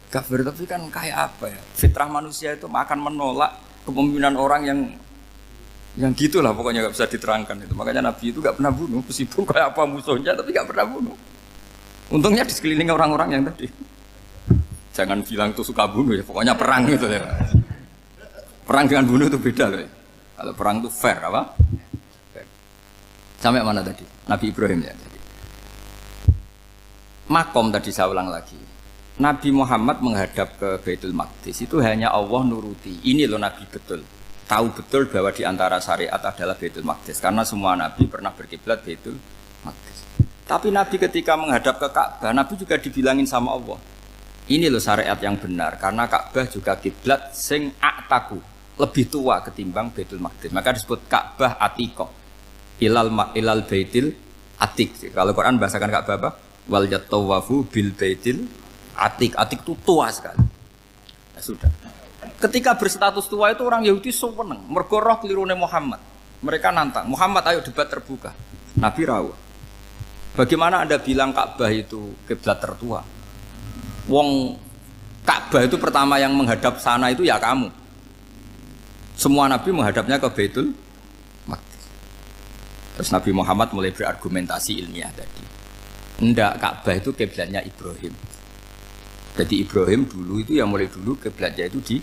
kafir. Tapi kan kayak apa ya? Fitrah manusia itu akan menolak kepemimpinan orang yang gitulah pokoknya nggak bisa diterangkan itu. Makanya Nabi itu nggak pernah bunuh, meskipun kayak apa musuhnya tapi nggak pernah bunuh. Untungnya di sekeliling orang-orang yang tadi. Jangan bilang itu suka bunuh ya, pokoknya perang gitu ya. Perang dengan bunuh itu beda loh ya. Kalau perang itu fair apa? Fair. Sampai mana tadi? Nabi Ibrahim ya. Makom tadi saya ulang lagi. Nabi Muhammad menghadap ke Baitul Maqdis itu hanya Allah nuruti. Ini loh Nabi betul. Tahu betul bahwa di antara syariat adalah Baitul Maqdis karena semua Nabi pernah berkiblat Baitul Maqdis. Tapi Nabi ketika menghadap ke Ka'bah, Nabi juga dibilangin sama Allah. Ini loh syariat yang benar karena Ka'bah juga kiblat sing aktaku. Lebih tua ketimbang Baitul Maqdis. Maka disebut Ka'bah Atiqah. Ilal Baitil Atiq. Kalau Quran bahasakan Ka'bah apa? Wal yatawafu bil Baitil Atiq. Atiq itu tua sekali. Nah, sudah. Ketika berstatus tua itu orang Yahudi seneng. Mergo roh kelirune Muhammad. Mereka nantang, Muhammad ayo debat terbuka. Nabi rawuh. Bagaimana Anda bilang Ka'bah itu kiblat tertua? Wong Ka'bah itu pertama yang menghadap sana itu ya kamu. Semua Nabi menghadapnya ke Baitul Maqdis. Terus Nabi Muhammad mulai berargumentasi ilmiah tadi. Enggak, Ka'bah itu kiblatnya Ibrahim. Jadi Ibrahim dulu itu yang mulai dulu kiblatnya itu di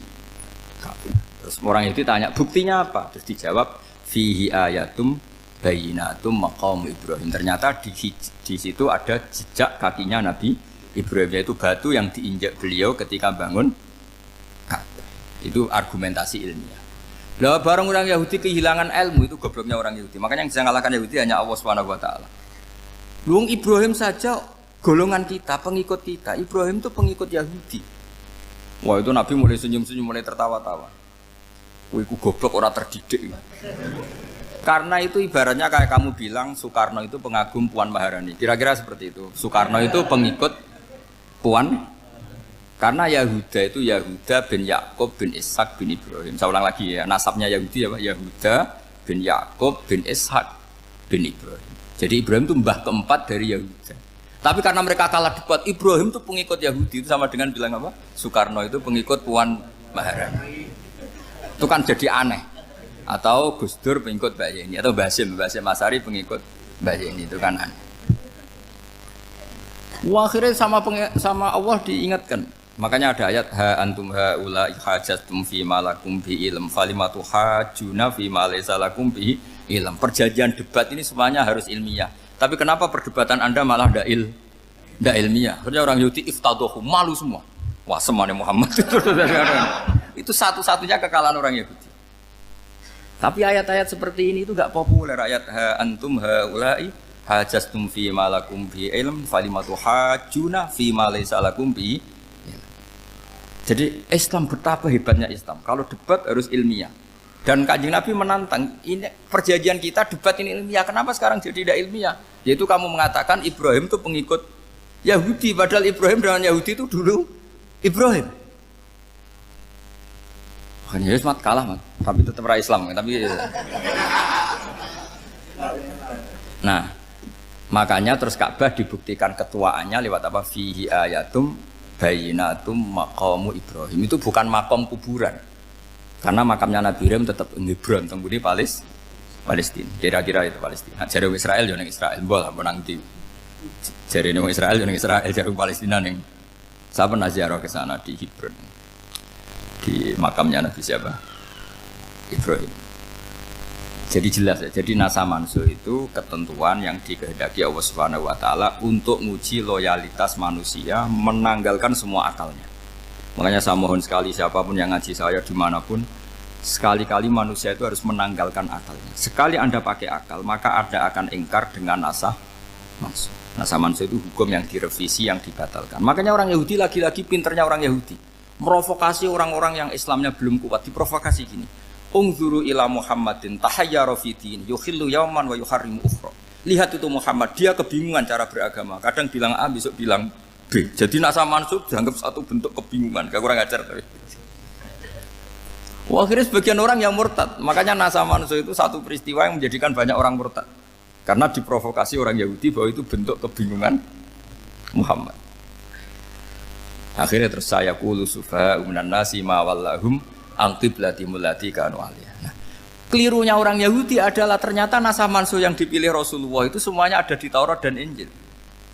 Ka'bah. Terus orang itu tanya buktinya apa? Terus dijawab fihi ayatum bayinatum maqam Ibrahim. Ternyata di situ ada jejak kakinya Nabi Ibrahim, yaitu batu yang diinjak beliau ketika bangun Ka'bah. Itu argumentasi ilmiah. Lah barang orang Yahudi kehilangan ilmu itu gobloknya orang Yahudi. Makanya yang bisa mengalahkan Yahudi hanya Allah Subhanahu wa taala. Luang Ibrahim saja golongan kita, pengikut kita. Ibrahim itu pengikut Yahudi. Wah, itu Nabi mulai senyum-senyum, mulai tertawa-tawa. Wah, itu goblok orang terdidik. Karena itu ibaratnya kayak kamu bilang Soekarno itu pengagum Puan Maharani. Kira-kira seperti itu. Soekarno itu pengikut Puan. Karena Yahuda itu Yahuda bin Yakub bin Ishak bin Ibrahim. Saya ulang lagi ya, nasabnya Yahudi ya Pak. Yahuda bin Yakub bin Ishak bin Ibrahim. Jadi Ibrahim itu mbah keempat dari Yahuda. Tapi karena mereka kalah debat, Ibrahim itu pengikut Yahudi. Itu sama dengan bilang apa? Soekarno itu pengikut Puan Maharani. Itu kan jadi aneh. Atau Gus Dur pengikut Mbak Yeni. Atau Basim Asari pengikut Mbak Yeni. Itu kan aneh. Wah, akhirnya sama Allah diingatkan. Makanya ada ayat ha antum haula hajjatum fi malakum bi ilm falimatu hajuna fi ma laysa lakum bi ilm. Perjanjian debat ini semuanya harus ilmiah. Tapi kenapa perdebatan Anda malah ndak ilmiah? Karena orang Yahudi iftadohu, malu semua. Wah, semuanya Muhammad itu satu-satunya kekalahan orang Yahudi. Tapi ayat-ayat seperti ini itu enggak populer. Ayat ha antum haula hajjatum fi malakum bi ilm falimatu hajuna fi ma laysa lakum bi. Jadi Islam betapa hebatnya Islam. Kalau debat harus ilmiah. Dan Kanjeng Nabi menantang, ini perjanjian kita debat ini ilmiah. Kenapa sekarang jadi tidak ilmiah? Yaitu kamu mengatakan Ibrahim itu pengikut Yahudi. Padahal Ibrahim dengan Yahudi itu dulu Ibrahim. Makanya Yusmat kalah, man. Tapi tetap rakyat Islam. Tapi nah, makanya terus Ka'bah dibuktikan ketuaannya lewat apa? Fihi ayatum bayinatum maqamu Ibrahim. Itu bukan makom kuburan. Karena makamnya Nabi Ibrahim tetap di Hebron, tempat Palestina. Kira-kira itu Palestina. Jare Israel yo ning Israel, mbah menang di. Jare ning Israel yo ning Israel, jare Palestina ning. Saya pernah ziarah ke sana di Hebron. Di makamnya Nabi siapa? Ibrahim. Jadi jelas ya. Jadi nasa mansuh itu ketentuan yang dikehendaki Allah Subhanahu wa taala untuk menguji loyalitas manusia, menanggalkan semua akalnya. Makanya saya mohon sekali siapapun yang ngaji saya dimanapun, sekali-kali manusia itu harus menanggalkan akalnya. Sekali Anda pakai akal, maka Anda akan ingkar dengan nasa mansuh. Nasa mansuh itu hukum yang direvisi, yang dibatalkan. Makanya orang Yahudi lagi-lagi pinternya orang Yahudi. Merovokasi orang-orang yang Islamnya belum kuat, diprovokasi gini. Ungzuru ila Muhammadin tahayyara fi din yukhillu yawman wa yuharrimu ukhra. Lihat itu Muhammad, dia kebingungan cara beragama. Kadang bilang A, besok bilang B. Jadi nasa mansuh dianggap satu bentuk kebingungan. Gak kurang ajar tapi. Wah, akhirnya sebagian orang yang murtad. Makanya nasa mansuh itu satu peristiwa yang menjadikan banyak orang murtad. Karena diprovokasi orang Yahudi bahwa itu bentuk kebingungan Muhammad. Akhirnya terus saya qulu sufa minan nasi ma wallahum al-qiblatimul lati kanu alaiha. Nah, kelirunya orang Yahudi adalah ternyata nasa mansuh yang dipilih Rasulullah itu semuanya ada di Taurat dan Injil.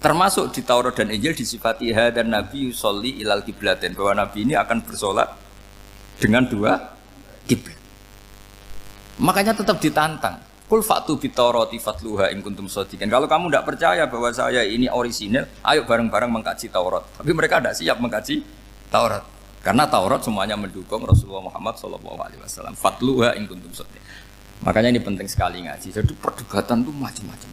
Termasuk di Taurat dan Injil disifati dan Nabi yusolli ilal qiblatin, bahwa Nabi ini akan bersolat dengan dua kiblat. Makanya tetap ditantang. Qul fa'tu bit-taurati fatluha in kuntum shadiqin. Kalau kamu tidak percaya bahwa saya ini orisinil, ayo bareng-bareng mengkaji Taurat. Tapi mereka tidak siap mengkaji Taurat. Karena Taurat semuanya mendukung Rasulullah Muhammad SAW. Fatluha in kuntum shadiqin. Makanya ini penting sekali ngaji. Jadi perdebatan itu macam-macam.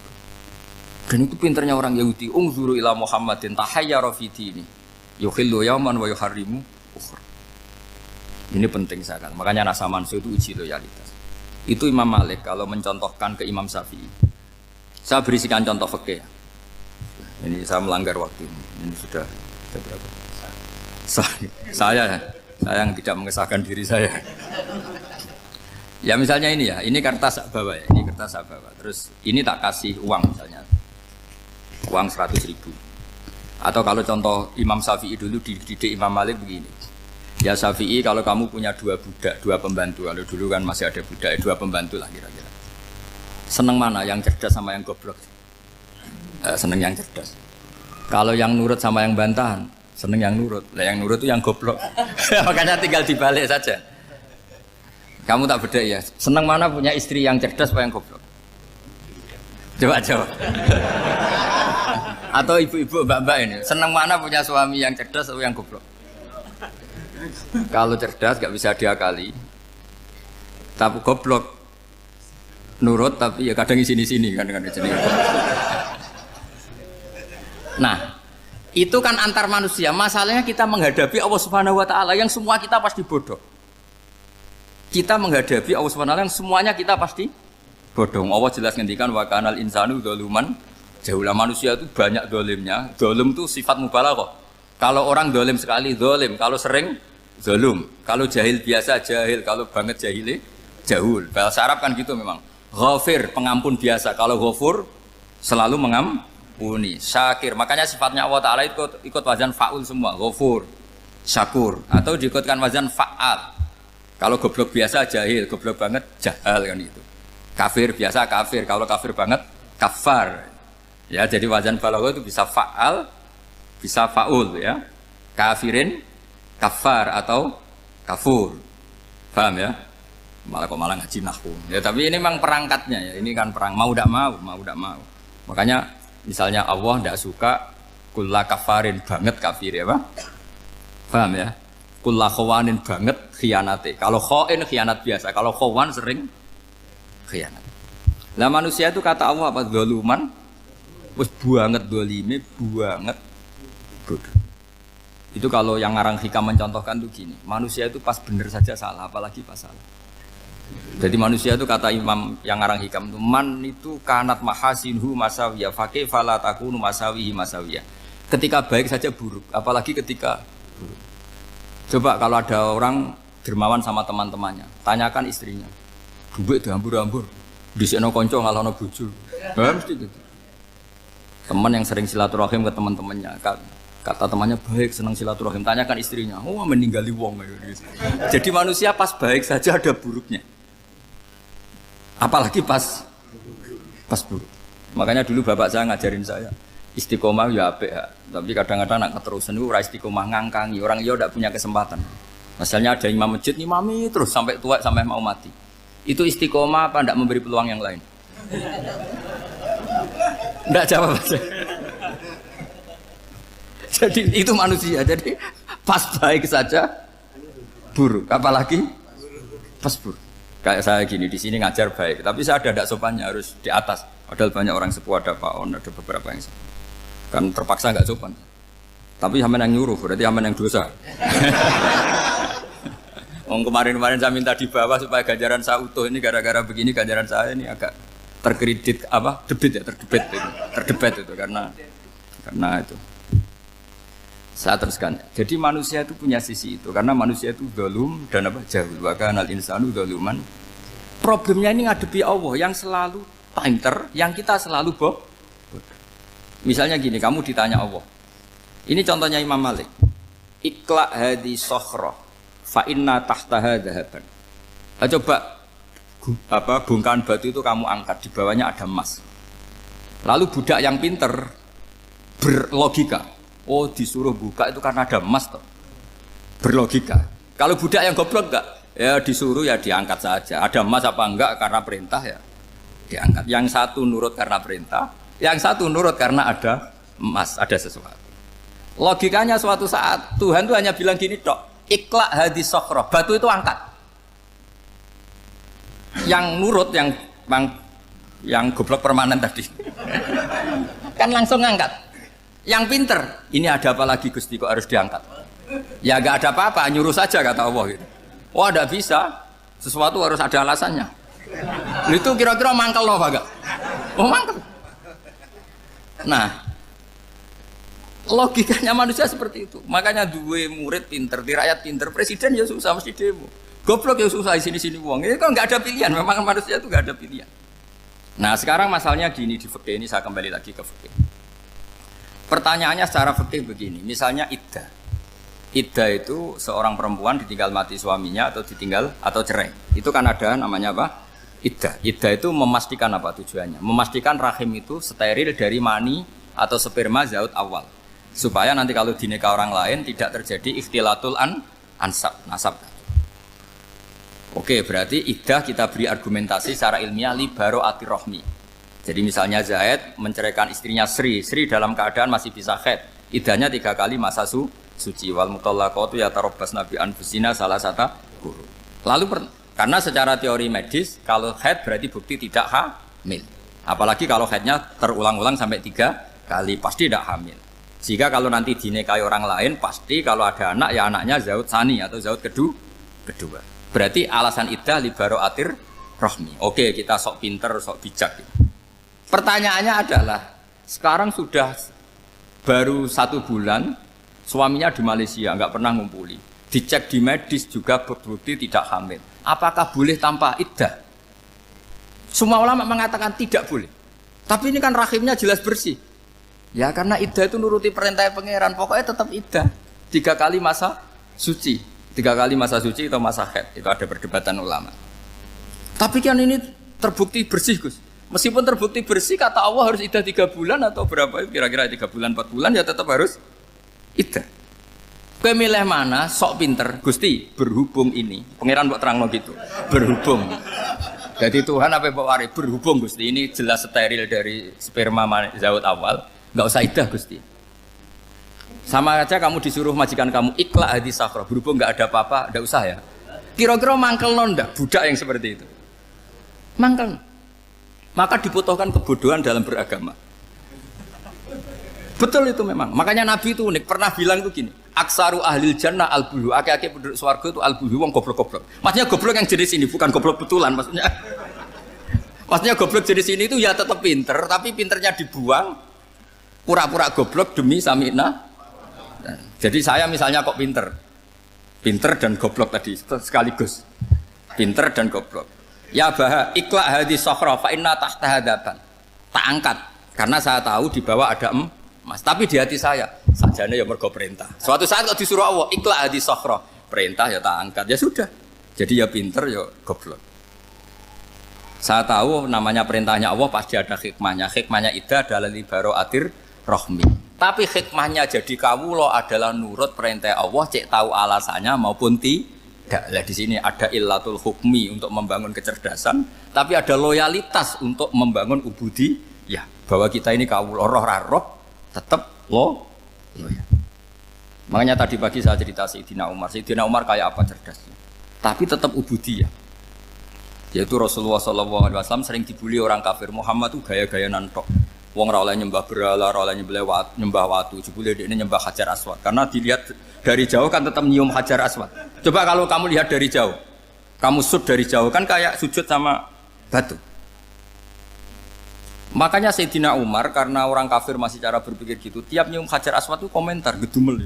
Dan itu pinternya orang Yahudi. Ungzuru ila Muhammadin tahayyara fi dini yukhillu yawman wa yuharrimu ukhra. Ini penting sekali. Makanya nasa mansuh itu uji loyalitas. Itu Imam Malik kalau mencontohkan ke Imam Syafi'i. Saya berisikan contoh fikih. Ini saya melanggar waktu. Ini sudah berapa? Saya yang tidak mengesahkan diri saya. Ya misalnya ini ya, ini kertas saya bawa ya, ini kertas saya bawa. Terus ini tak kasih uang misalnya, uang 100.000. Atau kalau contoh Imam Syafi'i dulu dididik Imam Malik begini. Ya Syafi'i, kalau kamu punya dua budak, dua pembantu, kalau dulu kan masih ada budak, dua pembantu lah kira-kira. Seneng mana, yang cerdas sama yang goblok? Seneng yang cerdas. Kalau yang nurut sama yang bantahan, seneng yang nurut. Lah yang nurut itu yang goblok. Makanya tinggal dibalik saja. Kamu tak beda ya. Seneng mana punya istri yang cerdas apa yang goblok? Coba jawab. Atau ibu-ibu, mbak-mbak ini, seneng mana punya suami yang cerdas atau yang goblok? Kalau cerdas gak bisa diakali. Tapi goblok nurut tapi ya kadang di sini kan dengan sini. Nah, itu kan antar manusia. Masalahnya kita menghadapi Allah Subhanahu wa taala yang semua kita pasti bodoh. Kita menghadapi Allah Subhanahu wa taala yang semuanya kita pasti bodoh. Allah jelas ngendikan wa kanal insanu dzaluman jahula. Manusia itu banyak dolimnya. Dolim itu sifat mubalaghah. Kalau orang dolim sekali dolim, kalau sering zalum, kalau jahil biasa jahil, kalau banget jahili jahul. Bahasa Arab kan gitu memang. Ghafir, pengampun biasa. Kalau ghafur selalu mengampuni. Syakir, makanya sifatnya Allah Ta'ala ikut wazan fa'ul semua. Ghafur, syakur. Atau diikutkan wazan fa'al. Kalau goblok biasa jahil, goblok banget jahal kan itu. Kafir biasa kafir, kalau kafir banget kafar. Ya, jadi wazan balagha itu bisa fa'al, bisa fa'ul ya. Kafirin, kafar atau kafur. Paham ya? Malah ngaji nahwu. Ya tapi ini memang perangkatnya ya. Ini kan perang mau tidak mau. Makanya misalnya Allah tidak suka kulla kafarin banget kafir ya, Pak. Paham ya? Kulla khawanin banget khianate. Kalau khain khianat biasa, kalau khawan sering khianat. Lah manusia itu kata Allah apa? Zaluman. Wis banget dolime, banget bodoh. Itu kalau yang ngarang hikam mencontohkan tuh gini. Manusia itu pas bener saja salah, apalagi pas salah. Jadi manusia itu kata Imam yang ngarang hikam itu man itu kanat mahasinhu masawiyah faqih fala takunu masawihi masawiyah. Ketika baik saja buruk, apalagi ketika buruk. Coba kalau ada orang dermawan sama teman-temannya, tanyakan istrinya. Duit dihambur-hambur, dhisikno kanca ngalahno bojo. Mesti gitu. Teman yang sering silaturahim ke teman-temannya, kata temannya baik, senang silaturahim, tanyakan istrinya. Oh, meninggali wong gitu. Jadi manusia pas baik saja ada buruknya. Apalagi pas buruk. Makanya dulu bapak saya ngajarin saya istiqomah ya apik ya. Tapi kadang-kadang nak keterusan itu ora istiqomah ngangkangi. Orang dia tidak punya kesempatan. Misalnya ada imam masjid, imami terus sampai tua sampai mau mati. Itu istiqomah apa ndak memberi peluang yang lain? Ndak jawab aja. Jadi itu manusia. Jadi pas baik saja buruk, apalagi pas buruk. Kayak saya gini di sini ngajar baik, tapi saya ada ndak sopannya harus di atas. Padahal banyak orang sepuh, ada Pak On, ada beberapa yang kan terpaksa nggak sopan. Tapi aman yang nyuruh, berarti aman yang dosa. Kemarin-kemarin saya minta di bawah supaya ganjaran saya utuh, ini gara-gara begini ganjaran saya ini agak terkredit apa terdebet itu karena itu. Saya teruskan. Jadi manusia itu punya sisi itu karena manusia itu dzalum dan apa jahul. Wa kana al-insanu dzaluman. Problemnya ini ngadepi Allah yang selalu pinter, yang kita selalu bodoh. Misalnya gini, kamu ditanya Allah. Ini contohnya Imam Malik. Ikla hadi sokhroh fa inna tahtaha dhahaban. Coba bongkahan batu itu kamu angkat, di bawahnya ada emas. Lalu budak yang pinter berlogika, oh disuruh buka itu karena ada emas toh. Berlogika. Kalau budak yang goblok enggak, ya disuruh ya diangkat saja. Ada emas apa enggak karena perintah ya diangkat. Yang satu nurut karena perintah, yang satu nurut karena ada emas, ada sesuatu. Logikanya suatu saat Tuhan tuh hanya bilang gini tok, iklak hadis sokhroh, batu itu angkat. Yang nurut yang goblok permanen tadi kan langsung ngangkat. Yang pinter, ini ada apa lagi Gusti kok harus diangkat? Ya gak ada apa-apa, nyuruh saja kata Allah gitu. Oh tidak bisa, sesuatu harus ada alasannya. Itu kira-kira mangkel loh agak. Oh mangkel. Nah, logikanya manusia seperti itu. Makanya dua murid pinter, di rakyat pinter, presiden ya susah mesti demo. Goblok ya susah di sini uang. Ini kan nggak ada pilihan. Memang manusia itu nggak ada pilihan. Nah sekarang masalahnya gini di fikih ini, saya kembali lagi ke fikih. Pertanyaannya secara fikih begini. Misalnya iddah. Iddah itu seorang perempuan ditinggal mati suaminya atau ditinggal atau cerai. Itu kan ada namanya apa? Iddah. Iddah itu memastikan apa tujuannya? Memastikan rahim itu steril dari mani atau sperma zaut awal. Supaya nanti kalau dinikah orang lain tidak terjadi ikhtilatul nasab. Oke, berarti iddah kita beri argumentasi secara ilmiah li baro'ati rohmi. Jadi misalnya Zaid menceraikan istrinya Sri dalam keadaan masih bisa haid. Iddahnya 3 kali masa suci. Wal mutallaqatu yatarabbasna bi anfusina salah satu guru. Lalu karena secara teori medis kalau haid berarti bukti tidak hamil. Apalagi kalau haidnya terulang-ulang sampai 3 kali pasti tidak hamil. Sehingga kalau nanti dinikahi orang lain pasti kalau ada anak ya anaknya zaud sani atau zaud kedua. Berarti alasan iddah li baro'atir rohmi. Oke, kita sok pinter, sok bijak. Pertanyaannya adalah sekarang sudah baru 1 bulan suaminya di Malaysia nggak pernah ngumpuli. Dicek di medis juga berbukti tidak hamil. Apakah boleh tanpa iddah? Semua ulama mengatakan tidak boleh. Tapi ini kan rahimnya jelas bersih. Ya karena iddah itu nuruti perintah pangeran, pokoknya tetap iddah. 3 kali masa suci. 3 kali masa suci atau masa haid. Itu ada perdebatan ulama. Tapi kan ini terbukti bersih Gus. Meskipun terbukti bersih kata Allah harus iddah 3 bulan atau berapa? Kira-kira 3 bulan 4 bulan ya tetap harus iddah. Kowe milih mana? Sok pinter. Gusti, berhubung ini. Pangeran mbok terangno gitu. Berhubung. Jadi Tuhan apa mbok wari berhubung Gusti ini jelas steril dari sperma zaut awal. Enggak usah iddah Gusti. Sama aja kamu disuruh majikan kamu ikhla hadis sakhroh, berhubung nggak ada apa-apa, nggak usah ya. Kira-kira mangkel nonda budak yang seperti itu. Mangkel. Maka dibutuhkan kebodohan dalam beragama. Betul itu memang. Makanya Nabi itu unik pernah bilang itu gini. Aksaru ahlil jannah al-bulu. Aki-aki penduduk swarga itu al-bulu wong goblok-goblok. Maksudnya goblok yang jenis ini bukan goblok betulan maksudnya. Maksudnya goblok jenis ini itu ya tetap pinter, tapi pinternya dibuang pura-pura goblok demi samina. Jadi saya misalnya kok pinter dan goblok tadi sekaligus, pinter dan goblok. Ya bah, ikhla hadis sokhroh, fa inna tahta hadapan. Tak angkat, karena saya tahu di bawah ada emas. Tapi di hati saya, sajane ya mergo perintah. Suatu saat kok disuruh Allah, ikhla hadis sokhroh, perintah ya tak angkat, ya sudah. Jadi ya pinter ya goblok. Saya tahu namanya perintahnya Allah pasti ada hikmahnya. Hikmahnya iddah adalah li baro'atir rohmi. Tapi hikmahnya jadi kawula adalah nurut perintah Allah, cek tahu alasannya maupun tidak. ada. Lah di sini ada illatul hukmi untuk membangun kecerdasan, tapi ada loyalitas untuk membangun ubudi, ya bahwa kita ini kawula roh tetap loyal. Makanya tadi pagi saya cerita Sayyidina Umar. Sayyidina Umar kayak apa cerdasnya? Tapi tetap ubudiyah. Yaitu Rasulullah SAW sering dibully orang kafir. Muhammad tuh gaya-gaya nantok. Wong ora oleh nyembah berhala, ora oleh nyembah watu. Jebule ini nyembah Hajar Aswad. Karena dilihat dari jauh kan tetap nyium Hajar Aswad. Coba kalau kamu lihat dari jauh, kamu sujud dari jauh kan kayak sujud sama batu. Makanya Sayyidina Umar karena orang kafir masih cara berpikir gitu, tiap nyium Hajar Aswad itu komentar gedumel.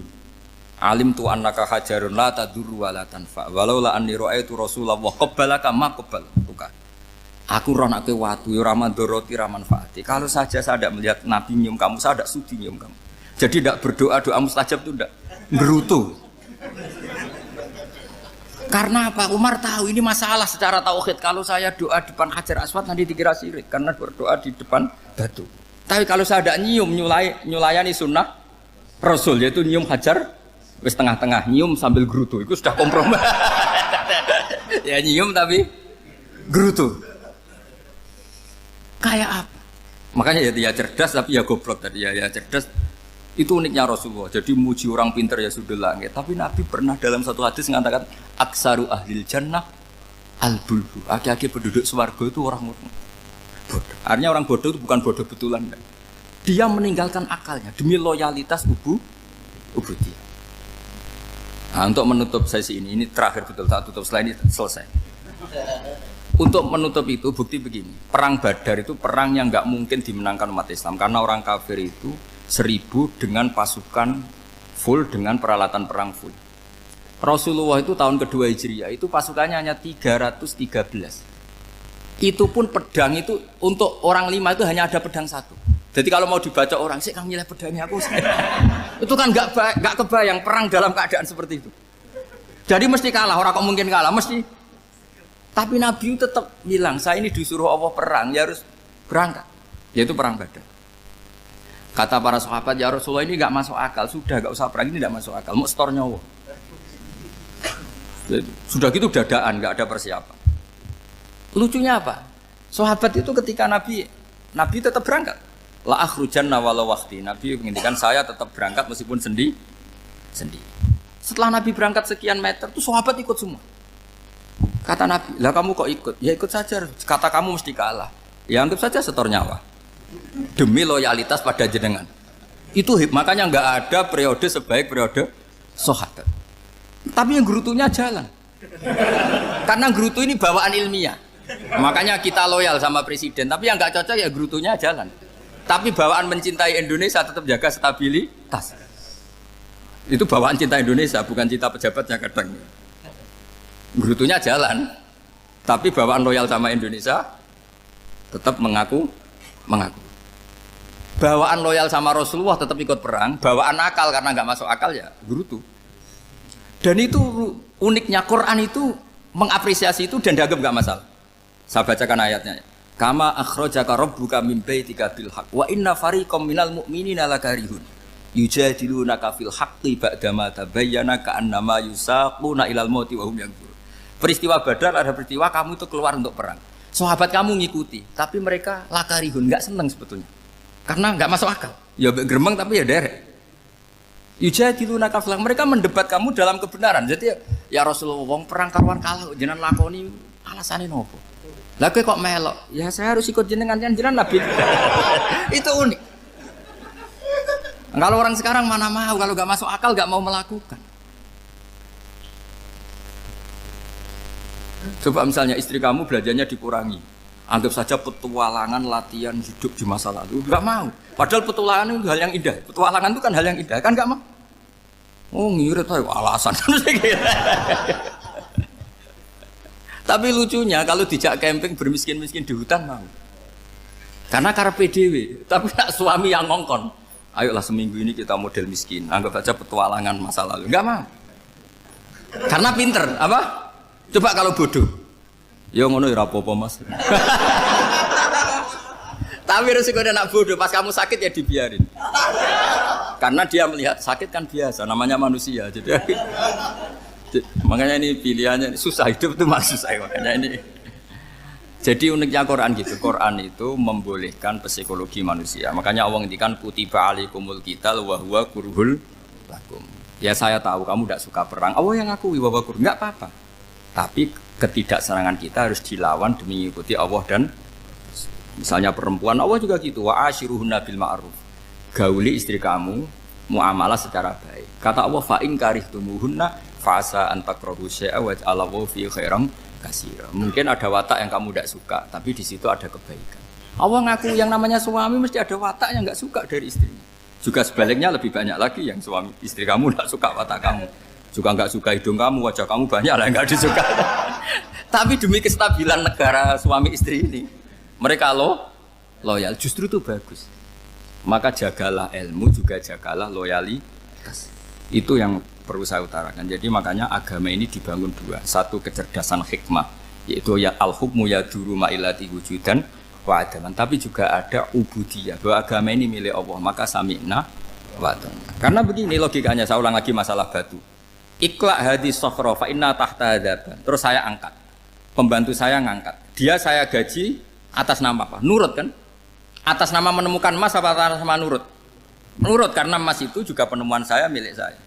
Alim tu annaka hajarun la tadurru wa la tanfa. Walau la anni ra'aitu Rasulullah qabbalaka ma qabbaltuka. Aku ronake watu ora mandoroti ora manfaati. Kalau saja saya tidak melihat Nabi nyium kamu, saya tidak sudi nyium kamu. Jadi tidak berdoa doa mustajab itu tidak gerutu. Karena apa? Umar tahu ini masalah secara tauhid. Kalau saya doa di depan Hajar Aswad nanti dikira syirik karena berdoa di depan batu. Tapi kalau saya tidak nyium nyulayani sunnah Rasul yaitu nyium Hajar wis tengah-tengah nyium sambil gerutu itu sudah kompromi. Ya nyium tapi gerutu. Kayak apa? Makanya ya cerdas tapi ya goblok tadi ya cerdas. Itu uniknya Rasulullah. Jadi muji orang pintar ya sudah langit. Tapi Nabi pernah dalam satu hadis mengatakan aksaru ahlil jannah al-bulbu. Aki-aki penduduk swarga itu orang bodoh. Artinya orang bodoh itu bukan bodoh betulan. Dia meninggalkan akalnya demi loyalitas ubudiyah. Nah, untuk menutup sesi ini terakhir betul saya tutup setelah ini selesai. Untuk menutup itu bukti begini, perang Badar itu perang yang nggak mungkin dimenangkan umat Islam karena orang kafir itu 1000 dengan pasukan full dengan peralatan perang full. Rasulullah itu tahun kedua Hijriah itu pasukannya hanya 313. Itu pun pedang itu untuk orang 5 itu hanya ada pedang 1. Jadi kalau mau dibaca orang sih kamu nilai pedangnya aku. Itu kan nggak kebayang perang dalam keadaan seperti itu. Jadi mesti kalah, orang kok mungkin kalah mesti. Tapi Nabi tetap bilang, saya ini disuruh Allah perang, ya harus berangkat. Yaitu perang Badar. Kata para sahabat, ya Rasulullah ini nggak masuk akal, sudah nggak usah perang ini nggak masuk akal, mau setor nyawa. Sudah gitu dadaan, nggak ada persiapan. Lucunya apa? Sahabat itu ketika Nabi tetap berangkat. La akhrujanna walau waqti. Nabi menginginkan saya tetap berangkat meskipun sendi. Setelah Nabi berangkat sekian meter, tuh sahabat ikut semua. Kata Nabi, lah kamu kok ikut? Ya ikut saja. Kata kamu mesti kalah. Ya anggap saja setor nyawa. Demi loyalitas pada jenengan. Itu makanya nggak ada periode sebaik periode sahabat. Tapi yang gerutunya jalan. Karena gerutu ini bawaan ilmiah. Makanya kita loyal sama presiden. Tapi yang nggak cocok ya gerutunya jalan. Tapi bawaan mencintai Indonesia tetap jaga stabilitas. Itu bawaan cinta Indonesia, bukan cinta pejabatnya kadang. Gerutunya jalan, tapi bawaan loyal sama Indonesia tetap mengaku. Bawaan loyal sama Rasulullah tetap ikut perang, bawaan akal karena nggak masuk akal ya gerutu. Dan itu uniknya Quran itu mengapresiasi itu dan dianggap nggak masalah. Saya bacakan ayatnya. Kama akhrajaka rabbuka min baitika bil haqq wa inna fariqam minal mu'minina lakarihun yujadilunaka fil haqqi ba'dama tabayyana ka'annama yusaquna ilal mauti wa hum yanzurun. Peristiwa Badar ada peristiwa kamu itu keluar untuk perang. Sahabat kamu ngikuti, tapi mereka lakarihun, nggak senang sebetulnya. Karena nggak masuk akal. Ya geremeng tapi ya derek. Yujadilunaka fil haqq. Mereka mendebat kamu dalam kebenaran. Jadi ya Rasulullah wong perang karuan kalah jenengan lakoni alasane nopo? Lah kok melok? Ya saya harus ikut jenengan Nabi. Itu unik. Kalau orang sekarang mana mau, kalau nggak masuk akal nggak mau melakukan. Coba misalnya istri kamu belajarnya dikurangi, anggap saja petualangan latihan hidup di masa lalu, nggak mau. Padahal petualangan itu hal yang indah. Petualangan itu kan hal yang indah, kan nggak mau. Oh ngirit aja alasan. Tapi lucunya kalau dijak camping bermiskin-miskin di hutan mau. Karena karpe dhewe, tapi nak suami yang ngongkon. Ayolah seminggu ini kita model miskin, anggap saja petualangan masa lalu. Nggak mau. Karena pinter, apa? Coba kalau bodoh. Ya ngono ya apa-apa Mas. Tapi resikonya nak bodoh, pas kamu sakit ya dibiarin. Karena dia melihat sakit kan biasa, namanya manusia. Jadi Makanya ini pilihannya susah, hidup itu masih susah makanya ini. Jadi uniknya Quran gitu, Quran itu membolehkan psikologi manusia. Makanya Allah ngendikan kutiba alaikumul qital wa huwa kurhul lakum. Ya saya tahu kamu tidak suka perang. Allah yang ngakui bahwa kurhul enggak apa-apa. Tapi ketidaksenangan kita harus dilawan demi mengikuti Allah dan misalnya perempuan Allah juga gitu. Wa ashiruhunna bil ma'ruf. Gauli istri kamu muamalah secara baik. Kata Allah fa in karihtumuhunna fa asa an takrahu syai'a wa ja'alallahu fi khairam kasira. Mungkin ada watak yang kamu tidak suka, tapi di situ ada kebaikan. Allah ngaku yang namanya suami mesti ada watak yang nggak suka dari istrinya. Juga sebaliknya lebih banyak lagi yang suami istri kamu tidak suka watak kamu. Juga nggak suka hidung kamu, wajah kamu banyak lah yang nggak disuka. Tapi demi kestabilan negara suami istri ini, mereka loyal. Justru itu bagus. Maka jagalah ilmu, juga jagalah loyalitas. Itu yang perlu saya utarakan. Jadi makanya agama ini dibangun dua. Satu kecerdasan hikmah, yaitu ya al-hukmu yaduru ma'ilati wujudan wa adaman. Tapi juga ada ubudiyah, bahwa agama ini milik Allah. Maka sami'na wa ata'na. Karena begini logikanya, saya ulang lagi masalah batu. Iqla' hadis sokhra fa inna tahta hadaban. Terus saya angkat. Pembantu saya ngangkat. Dia saya gaji atas nama apa? Nurut kan? Atas nama menemukan emas apa atas nama nurut? Nurut, karena emas itu juga penemuan saya, milik saya.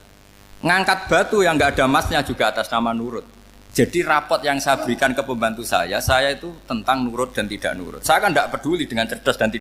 Ngangkat batu yang nggak ada emasnya juga atas nama nurut. Jadi rapot yang saya berikan ke pembantu saya itu tentang nurut dan tidak nurut. Saya kan tidak peduli dengan cerdas dan tidak